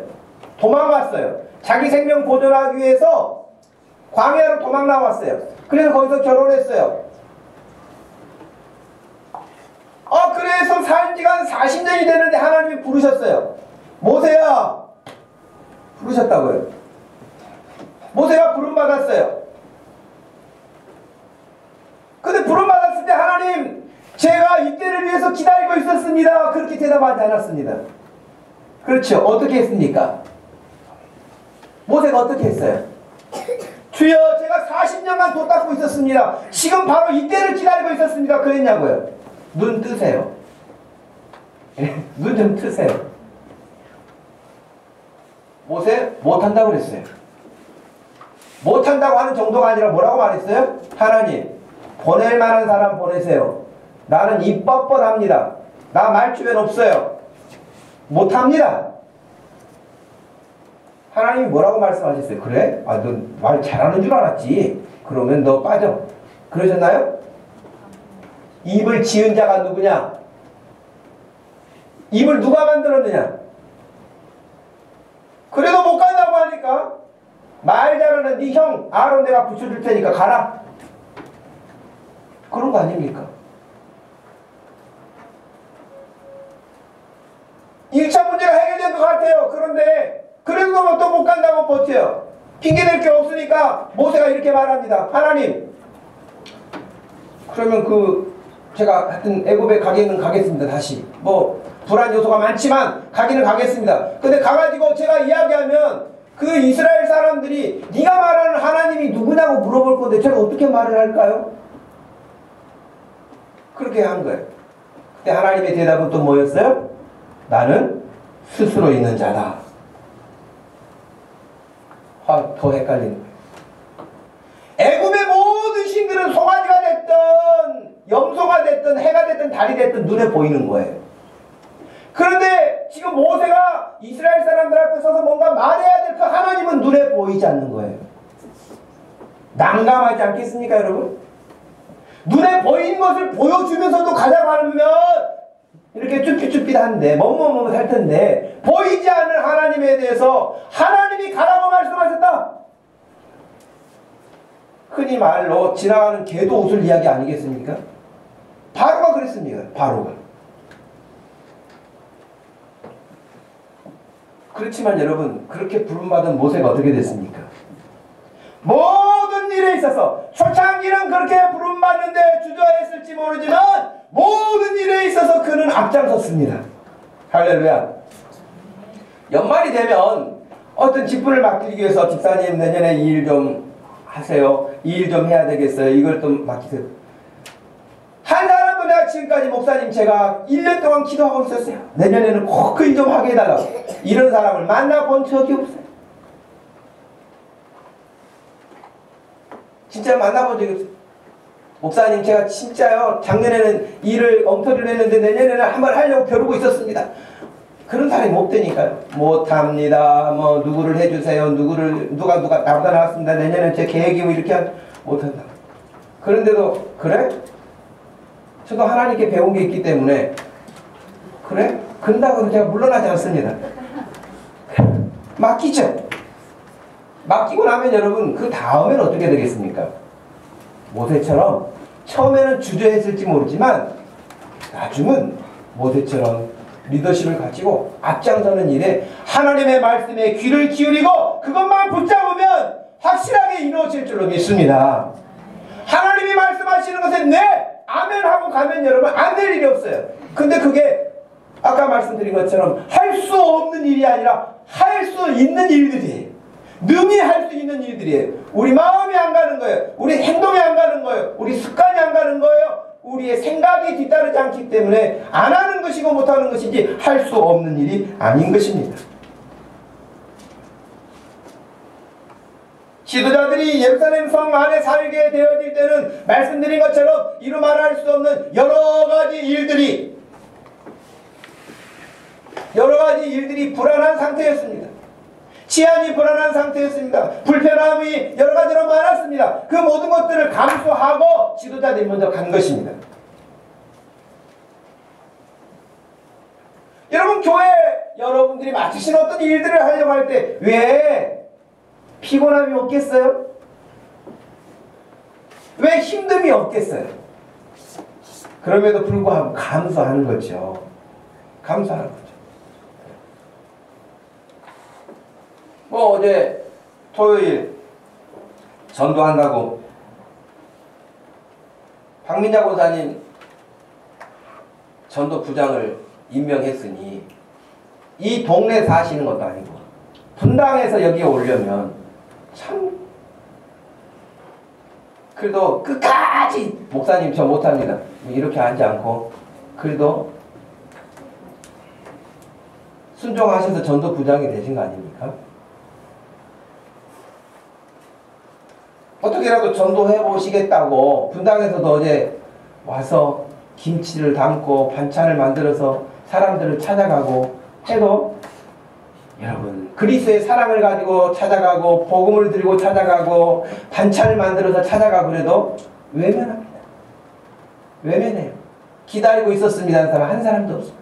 도망왔어요. 자기 생명 보존하기 위해서 광야로 도망 나왔어요. 그래서 거기서 결혼했어요. 그래서 산 지가 40년이 되는데 하나님이 부르셨어요. 모세야! 부르셨다고요. 모세가 부름받았어요. 근데 부름받았을 때 하나님, 제가 이때를 위해서 기다리고 있었습니다. 그렇게 대답하지 않았습니다. 그렇죠. 어떻게 했습니까? 모세가 어떻게 했어요? 주여, 제가 40년간 도 닦고 있었습니다. 지금 바로 이때를 기다리고 있었습니다. 그랬냐고요. 눈 뜨세요. 눈 좀 뜨세요. 모세 못한다고 그랬어요. 못한다고 하는 정도가 아니라 뭐라고 말했어요? 하나님, 보낼 만한 사람 보내세요. 나는 입 뻣뻣합니다. 나 말주변 없어요. 못합니다. 하나님이 뭐라고 말씀하셨어요? 그래? 너 말 잘하는 줄 알았지. 그러면 너 빠져. 그러셨나요? 입을 지은 자가 누구냐? 입을 누가 만들었느냐? 그래도 못 간다고 하니까 말 잘하는 네 형 아론 내가 붙여줄 테니까 가라. 그런 거 아닙니까? 1차 문제가 해결된 것 같아요. 그런데 그래도 또 못 간다고 버텨요. 핑계댈 게 없으니까 모세가 이렇게 말합니다. 하나님, 그러면 제가 하여튼 애굽에 가기는 가겠습니다. 다시 불안 요소가 많지만 가기는 가겠습니다. 근데 가가지고 제가 이야기하면 그 이스라엘 사람들이 네가 말하는 하나님이 누구냐고 물어볼 건데 제가 어떻게 말을 할까요? 그렇게 한 거예요. 그때 하나님의 대답은 또 뭐였어요? 나는 스스로 있는 자다. 더 헷갈리는 거예요. 애굽의 모든 신들은 송아지가 됐든 염소가 됐든 해가 됐든 달이 됐든 눈에 보이는 거예요. 그런데 지금 모세가 이스라엘 사람들 앞에 서서 뭔가 말해야 될 그 하나님은 눈에 보이지 않는 거예요. 난감하지 않겠습니까, 여러분? 눈에 보이는 것을 보여주면서도 가자고 하면 이렇게 쭈삣쭈삣한데 뭐뭐뭐 할 텐데 보이지 않는 하나님에 대해서 하나님이 가라고 말씀하셨다. 흔히 말로 지나가는 개도 웃을 이야기 아니겠습니까? 바로가 그랬습니다. 바로가. 그렇지만 여러분, 그렇게 부름받은 모세가 어떻게 됐습니까? 모든 일에 있어서 초창기는 그렇게 부름받는데 주저했을지 모르지만 모든 일에 있어서 그는 앞장섰습니다. 할렐루야. 연말이 되면 어떤 직분을 맡기기 위해서 집사님 내년에 이 일 좀 하세요. 이 일 좀 해야 되겠어요. 이걸 좀 맡기세요. 한 사람도 내가 지금까지 목사님 제가 1년 동안 기도하고 있었어요. 내년에는 꼭 그 일 좀 하게 해달라고. 이런 사람을 만나본 적이 없어요. 진짜 만나본 적이 없어요. 목사님 제가 진짜요 작년에는 일을 엉터리로 했는데 내년에는 한번 하려고 벼르고 있었습니다. 그런 사람이 못 되니까요. 못합니다. 누구를 해주세요. 누가 나보다 나왔습니다. 내년에 제 계획이 이렇게 못한다. 그런데도 그래? 저도 하나님께 배운 게 있기 때문에 그래? 그런다고 제가 물러나지 않습니다. 맡기죠. 맡기고 나면 여러분 그 다음에는 어떻게 되겠습니까? 모세처럼 처음에는 주저했을지 모르지만 나중은 모세처럼 리더십을 가지고 앞장서는 일에 하나님의 말씀에 귀를 기울이고 그것만 붙잡으면 확실하게 이루어질 줄로 믿습니다. 하나님이 말씀하시는 것에 네! 아멘 하고 가면 여러분 안 될 일이 없어요. 근데 그게 아까 말씀드린 것처럼 할 수 없는 일이 아니라 할 수 있는 일들이에요. 능히 할 수 있는 일들이에요. 우리 마음이 안 가는 거예요. 우리 행동이 안 가는 거예요. 우리 습관이 안 가는 거예요. 우리의 생각이 뒤따르지 않기 때문에 안 하는 것이고 못하는 것이지 할 수 없는 일이 아닌 것입니다. 지도자들이 예루살렘 성 안에 살게 되어질 때는 말씀드린 것처럼 이루 말할 수 없는 여러 가지 일들이 불안한 상태였습니다. 치안이 불안한 상태였습니다. 불편함이 여러 가지로 많았습니다. 그 모든 것들을 감수하고 지도자들이 먼저 간 것입니다. 여러분 교회 여러분들이 맡으신 어떤 일들을 하려고 할 때 왜 피곤함이 없겠어요? 왜 힘듦이 없겠어요? 그럼에도 불구하고 감사하는 거죠. 감사하는 거죠. 뭐 어제 토요일 전도한다고 박민자 권사님 전도부장을 임명했으니 이 동네 사시는 것도 아니고 분당에서 여기에 오려면 참 그래도 끝까지 목사님 저 못합니다 이렇게 하지 않고 그래도 순종하셔서 전도부장이 되신 거 아닙니까? 어떻게라도 전도해 보시겠다고 분당에서도 어제 와서 김치를 담고 반찬을 만들어서 사람들을 찾아가고 해도 여러분 그리스도의 사랑을 가지고 찾아가고 복음을 들고 찾아가고 반찬을 만들어서 찾아가고 그래도 외면합니다. 외면해요. 기다리고 있었습니다 하는 사람 한 사람도 없어요.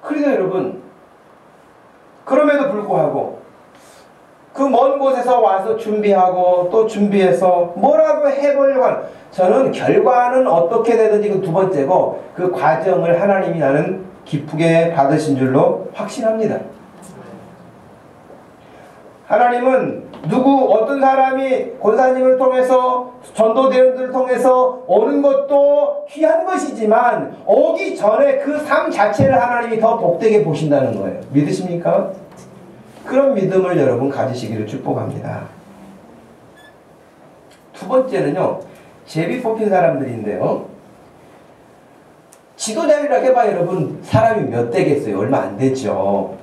그래서 여러분 그럼에도 불구하고 그 먼 곳에서 와서 준비하고 또 준비해서 뭐라도 해보려고 하는 저는 결과는 어떻게 되든지 그 두 번째고 그 과정을 하나님이 나는 기쁘게 받으신 줄로 확신합니다. 하나님은 어떤 사람이 권사님을 통해서 전도대원들을 통해서 오는 것도 귀한 것이지만 오기 전에 그 삶 자체를 하나님이 더 복되게 보신다는 거예요. 믿으십니까? 그런 믿음을 여러분 가지시기를 축복합니다. 두 번째는요. 제비 뽑힌 사람들인데요. 지도자리라 해봐 여러분 사람이 몇 되겠어요? 얼마 안 되죠.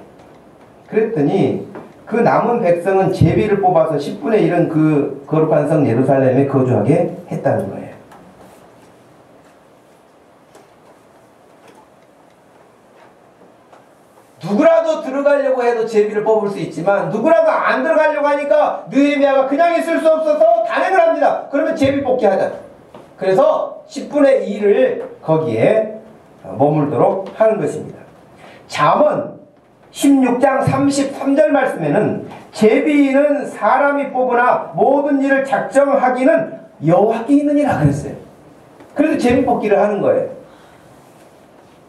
그랬더니 그 남은 백성은 제비를 뽑아서 10분의 1은 그 거룩한 성 예루살렘에 거주하게 했다는 거예요. 누구라도 들어가려고 해도 제비를 뽑을 수 있지만 누구라도 안 들어가려고 하니까 느헤미야가 그냥 있을 수 없어서 단행을 합니다. 그러면 제비 뽑기 하자. 그래서 10분의 1을 거기에 머물도록 하는 것입니다. 잠언 16장 33절 말씀에는 제비는 사람이 뽑으나 모든 일을 작정하기는 여호와께 있느니라 그랬어요. 그래서 제비 뽑기를 하는 거예요.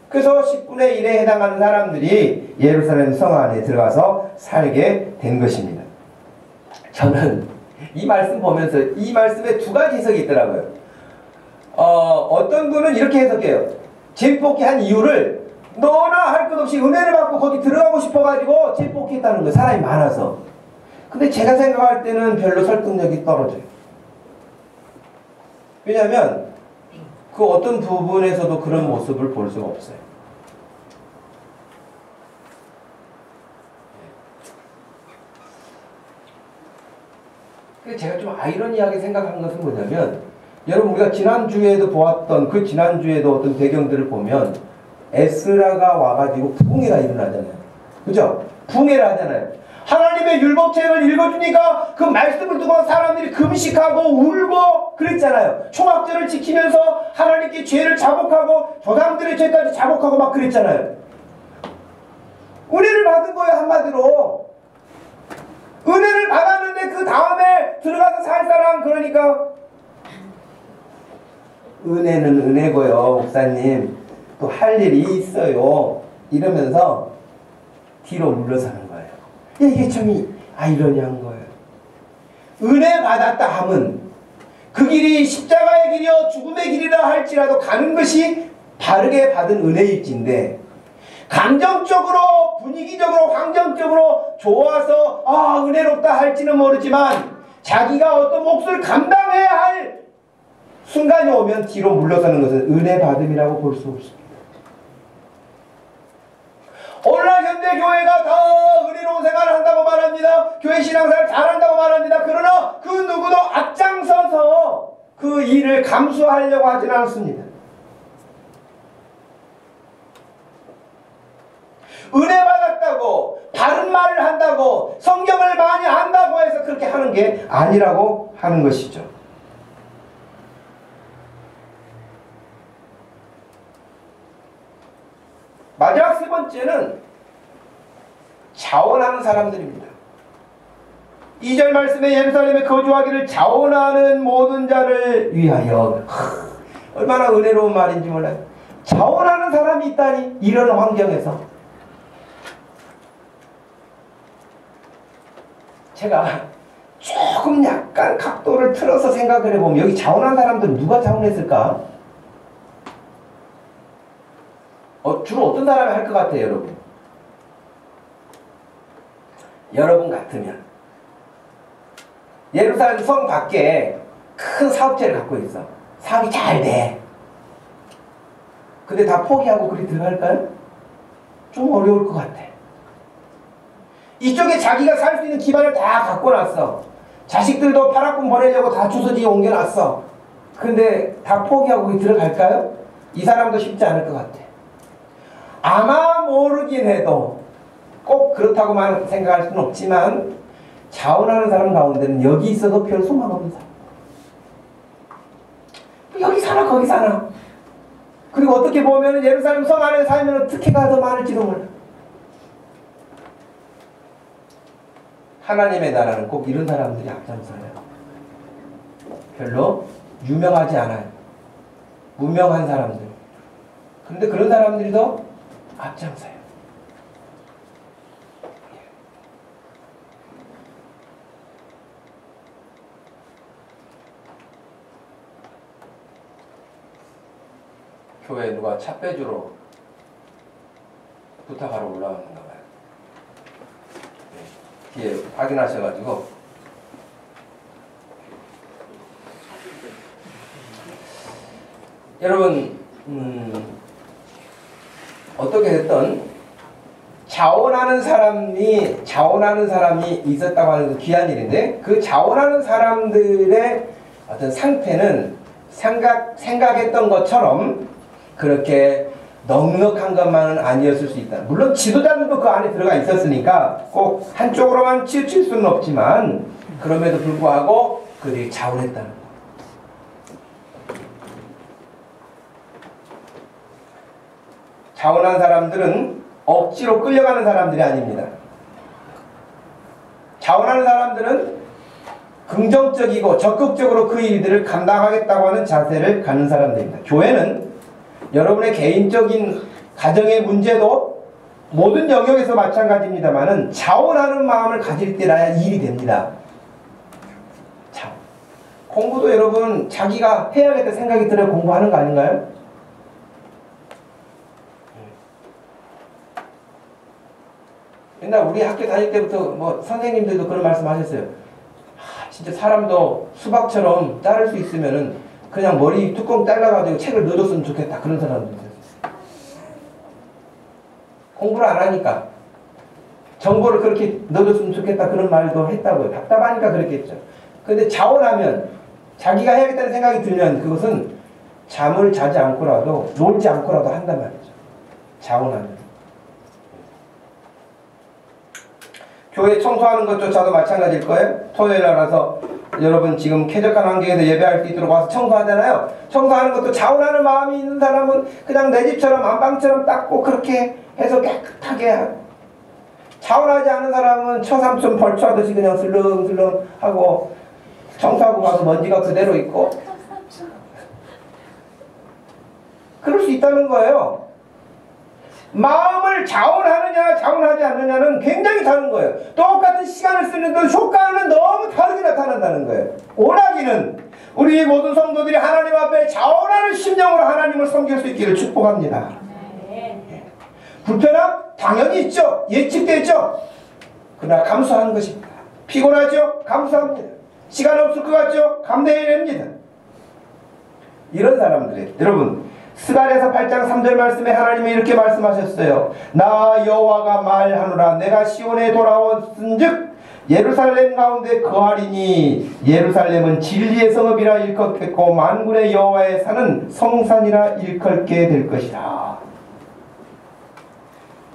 그래서 10분의 1에 해당하는 사람들이 예루살렘 성 안에 들어가서 살게 된 것입니다. 저는 이 말씀 보면서 이 말씀에 두 가지 해석이 있더라고요. 어떤 분은 이렇게 해석해요. 제비 뽑기 한 이유를 너나 할 것 없이 은혜를 받고 거기 들어가고 싶어가지고 제비 뽑기 했다는 거예요. 사람이 많아서. 근데 제가 생각할 때는 별로 설득력이 떨어져요. 왜냐하면 그 어떤 부분에서도 그런 모습을 볼 수가 없어요. 제가 좀 아이러니하게 생각한 것은 뭐냐면 여러분 우리가 지난주에도 보았던 그 지난주에도 어떤 배경들을 보면 에스라가 와가지고 부흥회가 일어나잖아요. 그죠? 부흥회를 하잖아요. 하나님의 율법책을 읽어주니까 그 말씀을 두고 사람들이 금식하고 울고 그랬잖아요. 초막절을 지키면서 하나님께 죄를 자복하고 조상들의 죄까지 자복하고 막 그랬잖아요. 은혜를 받은 거예요. 한마디로. 은혜를 받았는데 그 다음에 들어가서 살 사람 그러니까 은혜는 은혜고요, 목사님. 또 할 일이 있어요. 이러면서 뒤로 물러서는 거예요. 이게 참 아이러니한 거예요. 은혜 받았다 함은 그 길이 십자가의 길이요 죽음의 길이라 할지라도 가는 것이 바르게 받은 은혜일진데, 감정적으로 분위기적으로 환경적으로 좋아서 은혜롭다 할지는 모르지만 자기가 어떤 몫을 감당해야 할 순간이 오면 뒤로 물러서는 것은 은혜 받음이라고 볼 수 없습니다. 오늘날 현대교회가 더 은혜로운 생활을 한다고 말합니다. 교회 신앙생활 잘한다고 말합니다. 그러나 그 누구도 앞장서서 그 일을 감수하려고 하지는 않습니다. 은혜 받았다고 바른 말을 한다고 성경을 많이 안다고 해서 그렇게 하는 게 아니라고 하는 것이죠. 마지막 세 번째는 자원하는 사람들입니다. 2절 말씀에 예루살렘에 거주하기를 자원하는 모든 자를 위하여. 얼마나 은혜로운 말인지 몰라요. 자원하는 사람이 있다니, 이런 환경에서. 제가 조금 약간 각도를 틀어서 생각을 해보면 여기 자원한 사람들은 누가 자원했을까? 주로 어떤 사람이 할 것 같아요, 여러분? 여러분 같으면 예루살렘 성 밖에 큰 사업체를 갖고 있어. 사업이 잘 돼. 근데 다 포기하고 그리 들어갈까요? 좀 어려울 것 같아. 이쪽에 자기가 살 수 있는 기반을 다 갖고 놨어. 자식들도 파라군 보내려고 다 주소지에 옮겨놨어. 근데 다 포기하고 거기 들어갈까요? 이 사람도 쉽지 않을 것 같아. 아마 모르긴 해도 꼭 그렇다고만 생각할 수는 없지만 자원하는 사람 가운데는 여기 있어도 별 소망 없는 사람. 여기 사나 거기 사나. 그리고 어떻게 보면 예루살렘 성 안에 살면 특혜가 더 많을지도 몰라. 하나님의 나라는 꼭 이런 사람들이 앞장서요. 별로 유명하지 않아요. 무명한 사람들. 그런데 그런 사람들이 더 앞장서요. 교회에 누가 차 빼주러 부탁하러 올라왔는가 봐요. 뒤에 확인하셔가지고 여러분 어떻게 됐든 자원하는 사람이 있었다고 하는 그 귀한 일인데, 그 자원하는 사람들의 어떤 상태는 생각했던 것처럼 그렇게 넉넉한 것만은 아니었을 수 있다. 물론 지도자들도 그 안에 들어가 있었으니까 꼭 한쪽으로만 치우칠 수는 없지만 그럼에도 불구하고 그들이 자원했다는 것. 자원한 사람들은 억지로 끌려가는 사람들이 아닙니다. 자원하는 사람들은 긍정적이고 적극적으로 그 일들을 감당하겠다고 하는 자세를 갖는 사람들입니다. 교회는 여러분의 개인적인 가정의 문제도 모든 영역에서 마찬가지입니다만은 자원하는 마음을 가질 때라야 일이 됩니다. 자, 공부도 여러분 자기가 해야겠다 생각이 들어야 공부하는 거 아닌가요? 옛날 우리 학교 다닐 때부터 뭐 선생님들도 그런 말씀 하셨어요. 진짜 사람도 수박처럼 자를 수 있으면은 그냥 머리 뚜껑 잘라가지고 책을 넣어줬으면 좋겠다. 그런 사람도 있어요. 공부를 안 하니까 정보를 그렇게 넣어줬으면 좋겠다. 그런 말도 했다고요. 답답하니까 그랬겠죠. 근데 자원하면 자기가 해야겠다는 생각이 들면 그것은 잠을 자지 않고라도 놀지 않고라도 한단 말이죠. 자원하면. 교회 청소하는 것조차도 마찬가지일 거예요. 토요일 날 와서 여러분 지금 쾌적한 환경에서 예배할 수 있도록 와서 청소하잖아요. 청소하는 것도 자원하는 마음이 있는 사람은 그냥 내 집처럼 안방처럼 닦고 그렇게 해서 깨끗하게 자원하지 않은 사람은 처삼촌 벌초하듯이 그냥 슬렁슬렁 하고 청소하고 가서 먼지가 그대로 있고 그럴 수 있다는 거예요. 마음을 자원하느냐 자원하지 않느냐는 굉장히 다른 거예요. 똑같은 시간을 쓰는데 효과는 너무 다르게 나타난다는 거예요. 원하기는 우리 모든 성도들이 하나님 앞에 자원하는 심령으로 하나님을 섬길 수 있기를 축복합니다. 불편함? 당연히 있죠. 예측되죠. 그러나 감수하는 것입니다. 피곤하죠? 감수합니다. 시간 없을 것 같죠? 감내해야 됩니다. 이런 사람들이 여러분 스가랴서 8장 3절 말씀에 하나님이 이렇게 말씀하셨어요. 나 여호와가 말하노라 내가 시온에 돌아왔은즉 예루살렘 가운데 거하리니 예루살렘은 진리의 성읍이라 일컫겠고 만군의 여호와의 산은 성산이라 일컬게 될 것이다.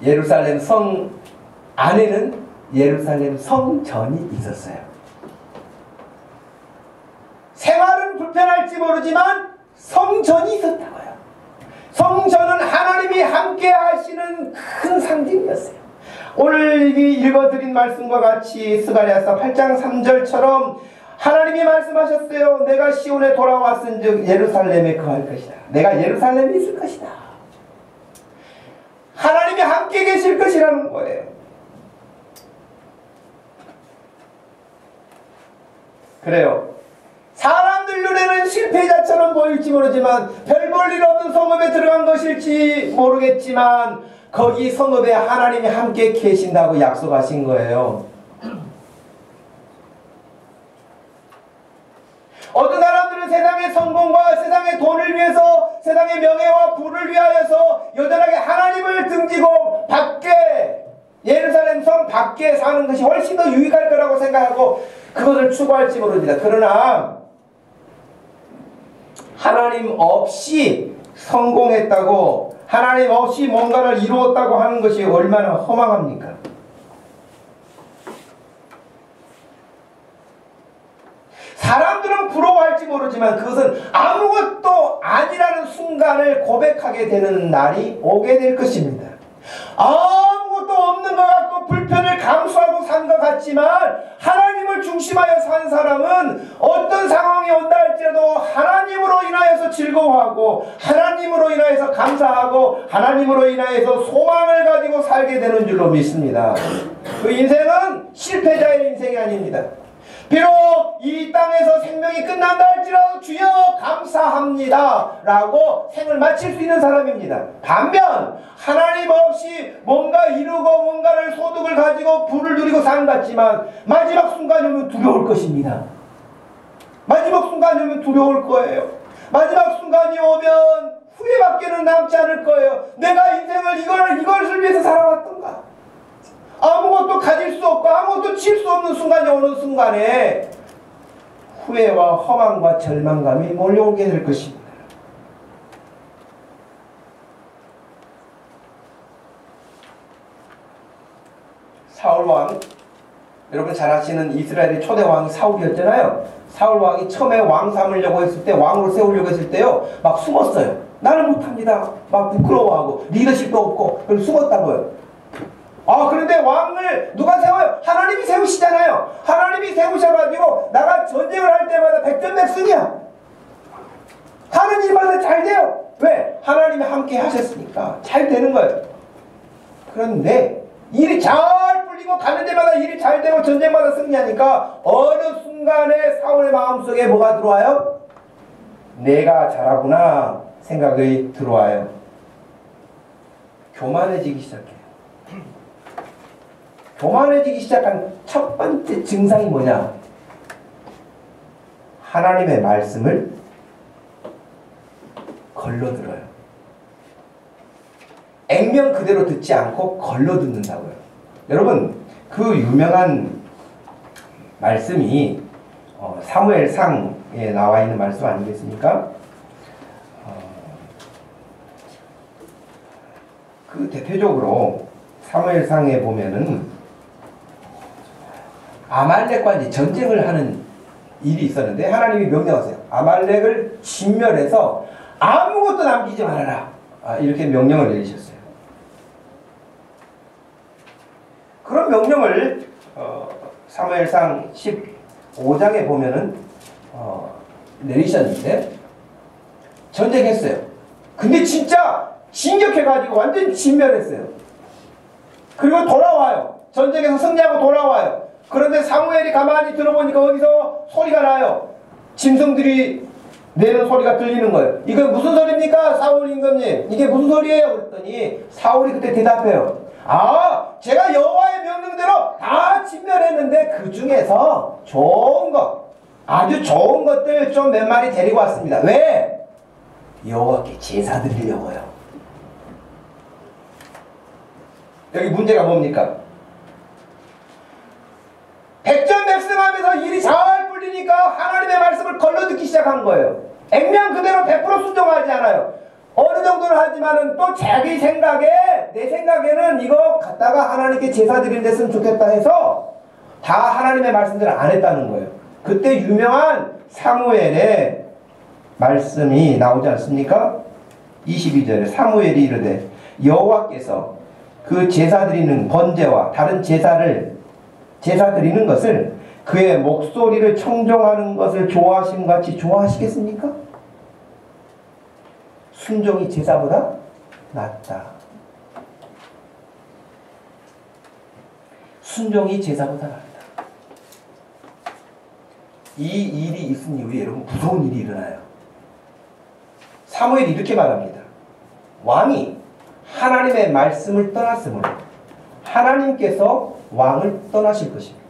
예루살렘 성 안에는 예루살렘 성전이 있었어요. 생활은 불편할지 모르지만 성전이 있었다고요. 성전은 하나님이 함께 하시는 큰 상징이었어요. 오늘 읽어드린 말씀과 같이 스가랴서 8장 3절처럼 하나님이 말씀하셨어요. 내가 시온에 돌아왔은즉 예루살렘에 거할 것이다. 내가 예루살렘에 있을 것이다. 하나님이 함께 계실 것이라는 거예요. 그래요. 사람들 눈에는 실패자처럼 보일지 모르지만 별 볼 일 없는 성읍에 들어간 것일지 모르겠지만 거기 성읍에 하나님이 함께 계신다고 약속하신 거예요. 어떤 사람들은 세상의 성공과 세상의 돈을 위해서 세상의 명예와 부를 위하여서 여전하게 하나님을 등지고 밖에 예루살렘 성 밖에 사는 것이 훨씬 더 유익할 거라고 생각하고 그것을 추구할지 모릅니다. 그러나 하나님 없이 성공했다고 하나님 없이 뭔가를 이루었다고 하는 것이 얼마나 허망합니까? 사람들은 부러워할지 모르지만 그것은 아무것도 아니라는 순간을 고백하게 되는 날이 오게 될 것입니다. 아무것도 없는 것 같고 불편을 감수하고 산 것 같지만 하나님을 중심하여 산 사람은 어떤 상황이 온다 할지라도 하나님으로 인하여서 즐거워하고 하나님으로 인하여서 감사하고 하나님으로 인하여서 소망을 가지고 살게 되는 줄로 믿습니다. 그 인생은 실패자의 인생이 아닙니다. 비록 이 땅에서 생명이 끝난다 할지라도 주여 감사합니다 라고 생을 마칠 수 있는 사람입니다. 반면 하나님 없이 뭔가 이루고 뭔가를 소득을 가지고 부를 누리고 산 같지만 마지막 순간이 오면 두려울 것입니다. 마지막 순간이 오면 두려울 거예요. 마지막 순간이 오면 후회밖에는 남지 않을 거예요. 내가 인생을 이것을 위해서 살아왔던가? 아무것도 가질 수 없고 아무것도 칠 수 없는 순간이 오는 순간에 후회와 허망과 절망감이 몰려오게 될 것입니다. 사울왕, 여러분 잘 아시는 이스라엘의 초대 왕이 사울이었잖아요. 사울왕이 처음에 왕 삼으려고 했을 때, 왕으로 세우려고 했을 때요, 막 숨었어요. 나는 못합니다. 막 부끄러워하고 리더십도 없고 그래서 숨었다고요. 그런데 왕을 누가 세워요? 하나님이 세우시잖아요. 하나님이 세우셔가지고 나가 전쟁을 할 때마다 백전백승이야. 하는 일마다 잘 돼요. 왜? 하나님이 함께 하셨으니까 잘 되는 거예요. 그런데 일이 잘 풀리고 가는 데마다 일이 잘 되고 전쟁마다 승리하니까 어느 순간에 사울의 마음속에 뭐가 들어와요? 내가 잘하구나 생각이 들어와요. 교만해지기 시작해요. 교만해지기 시작한 첫 번째 증상이 뭐냐? 하나님의 말씀을 걸러들어요. 액면 그대로 듣지 않고 걸러듣는다고요. 여러분 그 유명한 말씀이 사무엘상에 나와 있는 말씀 아니겠습니까? 그 대표적으로 사무엘상에 보면은 아말렉과 이제 전쟁을 하는 일이 있었는데 하나님이 명령하세요. 아말렉을 진멸해서 아무것도 남기지 말아라. 이렇게 명령을 내리셨어요. 그런 명령을 사무엘상 15장에 보면은 내리셨는데 전쟁했어요. 근데 진짜 진격해가지고 완전 진멸했어요. 그리고 돌아와요. 전쟁에서 승리하고 돌아와요. 그런데 사무엘이 가만히 들어보니까 어디서 소리가 나요. 짐승들이 내는 소리가 들리는 거예요. 이거 무슨 소리입니까? 사울 임금님. 이게 무슨 소리예요? 그랬더니 사울이 그때 대답해요. 아, 제가 여호와의 명령대로 다 진멸했는데 그 중에서 좋은 것, 아주 좋은 것들 좀 몇 마리 데리고 왔습니다. 왜? 여호와께 제사 드리려고요. 여기 문제가 뭡니까? 백전백승하면서 일이 잘 풀리니까 하나님의 말씀을 걸러듣기 시작한 거예요. 액면 그대로 100% 순종하지 않아요. 어느 정도는 하지만은 또 자기 생각에, 내 생각에는 이거 갖다가 하나님께 제사 드리는 데 쓰면 좋겠다 해서 다 하나님의 말씀들을 안 했다는 거예요. 그때 유명한 사무엘의 말씀이 나오지 않습니까? 22절에 사무엘이 이르되 여호와께서 그 제사 드리는 번제와 다른 제사 드리는 것을 그의 목소리를 청종하는 것을 좋아하심 같이 좋아하시겠습니까? 순종이 제사보다 낫다. 순종이 제사보다 낫다. 이 일이 있은 이후에 여러분 무서운 일이 일어나요. 사무엘이 이렇게 말합니다. 왕이 하나님의 말씀을 떠났으므로 하나님께서 왕을 떠나실 것입니다.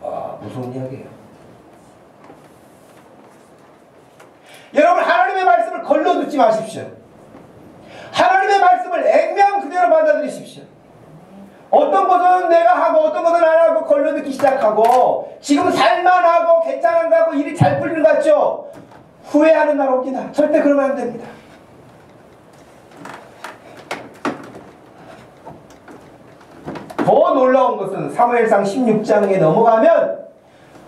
와, 무서운 이야기예요. 여러분 하나님의 말씀을 걸러듣지 마십시오. 하나님의 말씀을 액면 그대로 받아들이십시오. 어떤 것은 내가 하고 어떤 것은 안 하고 걸러듣기 시작하고 지금 살만하고 괜찮은 거 하고 일이 잘 풀리는 것 같죠? 후회하는 날 옵니다. 절대 그러면 안 됩니다. 더 놀라운 것은 사무엘상 16장에 넘어가면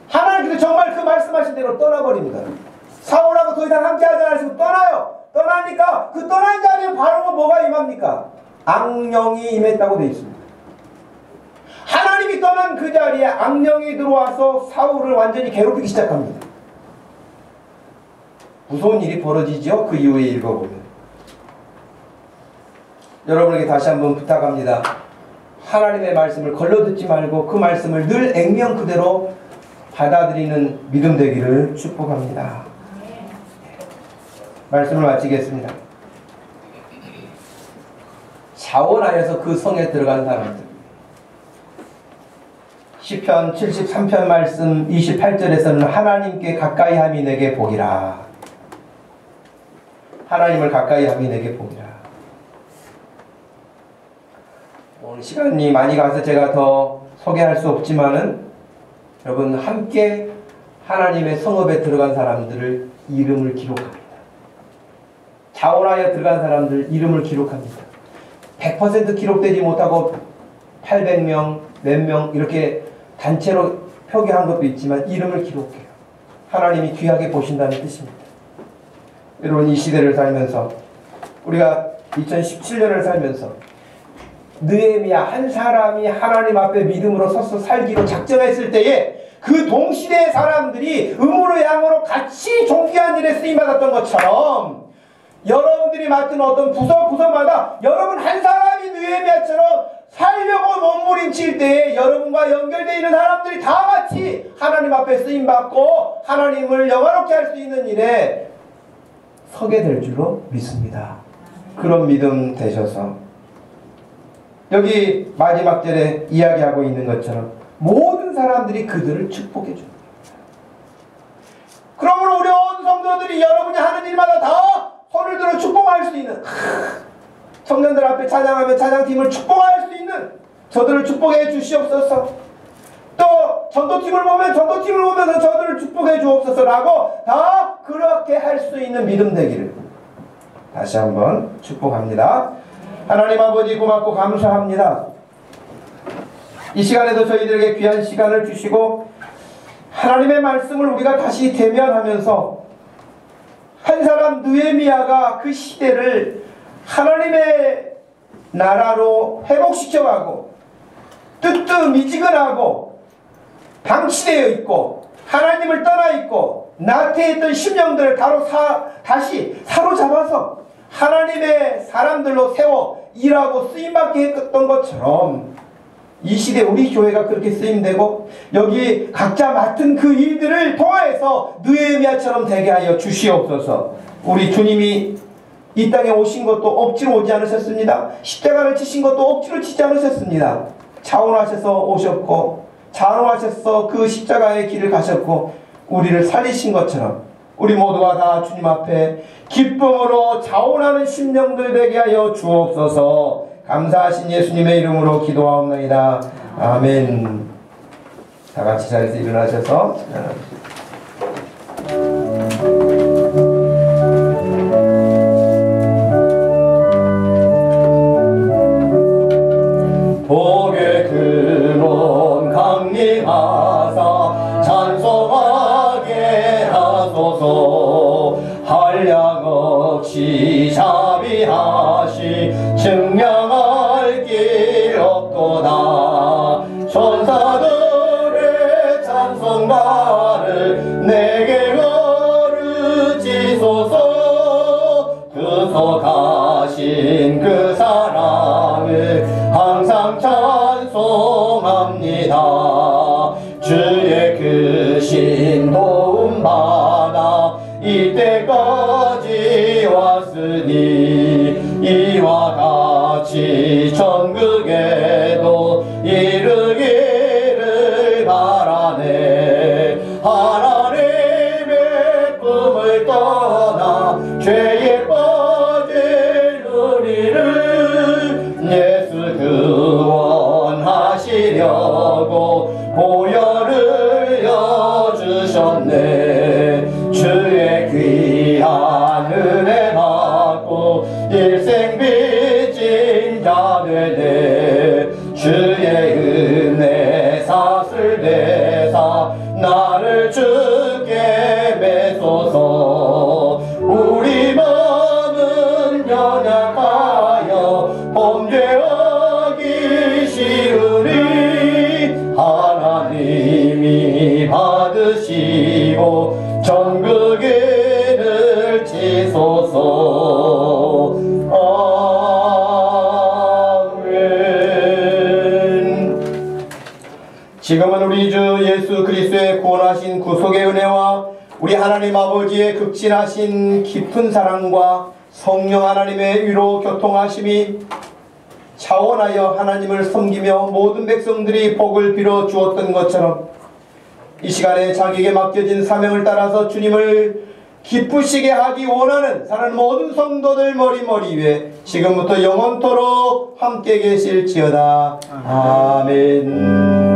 하나님께서 정말 그 말씀하신 대로 떠나버립니다. 사울하고 더 이상 함께하지 않으시고 떠나요. 떠나니까 그 떠난 자리에 바로 뭐가 임합니까? 악령이 임했다고 되어 있습니다. 하나님이 떠난 그 자리에 악령이 들어와서 사울을 완전히 괴롭히기 시작합니다. 무서운 일이 벌어지죠. 그 이후에 읽어보면. 여러분에게 다시 한번 부탁합니다. 하나님의 말씀을 걸러듣지 말고 그 말씀을 늘 액면 그대로 받아들이는 믿음 되기를 축복합니다. 말씀을 마치겠습니다. 자원하여서 그 성에 들어간 사람들. 시편 73편 말씀 28절에서는 하나님께 가까이함이 내게 복이라. 하나님을 가까이함이 내게 복이라. 오늘 시간이 많이 가서 제가 더 소개할 수 없지만은 여러분 함께 하나님의 성읍에 들어간 사람들을 이름을 기록합니다. 자원하여 들어간 사람들 이름을 기록합니다. 100% 기록되지 못하고 800명, 몇 명 이렇게 단체로 표기한 것도 있지만 이름을 기록해요. 하나님이 귀하게 보신다는 뜻입니다. 여러분 이 시대를 살면서 우리가 2017년을 살면서 느헤미야 한 사람이 하나님 앞에 믿음으로 서서 살기로 작정했을 때에 그 동시대의 사람들이 음으로 양으로 같이 존귀한 일에 쓰임받았던 것처럼 여러분들이 맡은 어떤 부서마다 여러분 한 사람이 느헤미야처럼 살려고 몸부림칠 때에 여러분과 연결되어 있는 사람들이 다 같이 하나님 앞에 쓰임받고 하나님을 영화롭게 할 수 있는 일에 서게 될 줄로 믿습니다. 그런 믿음 되셔서 여기 마지막 절에 이야기하고 있는 것처럼 모든 사람들이 그들을 축복해 줍니다. 그러므로 우리 온 성도들이 여러분이 하는 일마다 다 손을 들어 축복할 수 있는 청년들 앞에 찬양하며 찬양팀을 축복할 수 있는 저들을 축복해 주시옵소서. 또 전도팀을 보면 전도팀을 보면서 저들을 축복해 주옵소서라고 다 그렇게 할 수 있는 믿음 되기를 다시 한번 축복합니다. 하나님 아버지 고맙고 감사합니다. 이 시간에도 저희들에게 귀한 시간을 주시고 하나님의 말씀을 우리가 다시 대면하면서 한 사람 느헤미야가 그 시대를 하나님의 나라로 회복시켜가고 뜨뜻미지근하고 방치되어 있고 하나님을 떠나 있고 나태했던 심령들을 다시 사로잡아서 하나님의 사람들로 세워 일하고 쓰임받게 했던 것처럼 이 시대 우리 교회가 그렇게 쓰임되고 여기 각자 맡은 그 일들을 통하여서 느헤미야처럼 되게 하여 주시옵소서. 우리 주님이 이 땅에 오신 것도 억지로 오지 않으셨습니다. 십자가를 지신 것도 억지로 지지 않으셨습니다. 자원하셔서 오셨고 자원하셔서 그 십자가의 길을 가셨고 우리를 살리신 것처럼 우리 모두가 다 주님 앞에 기쁨으로 자원하는 심령들 되게 하여 주옵소서. 감사하신 예수님의 이름으로 기도하옵나이다. 아멘. 다 같이 자리에서 일어나셔서 복의 근원 강림하사 찬송하게 하소서. 한량 없이 자비하시 증량할 길 없도다. 천사들의 찬송가를 내게 거르지소서. 그서 가신 그 사랑을 항상 찬송합니다. 주의 크신 도움 받아 이때까지 왔으니 이와 같이 천국에도 이르기를 바라네. 하나님의 품을 떠나 죄에 빠질 우리를 예수 구원하시려고 보혈을 여주셨네. 주의 귀한 은혜 받고 일생 빚진 자 되네. 주의 은혜 사슬 대사 나를 주께 매소서. 우리 마음은 연약하여 범죄하기 쉬우니 하나님이 받으시고 천국을 지소서. 아멘. 지금은 우리 주 예수 그리스도의 구원하신 구속의 은혜와 우리 하나님 아버지의 극진하신 깊은 사랑과 성령 하나님의 위로 교통하심이 차원하여 하나님을 섬기며 모든 백성들이 복을 빌어 주었던 것처럼 이 시간에 자기에게 맡겨진 사명을 따라서 주님을 기쁘시게 하기 원하는 사랑하는 모든 성도들 머리 위에 지금부터 영원토록 함께 계실지어다. 아멘.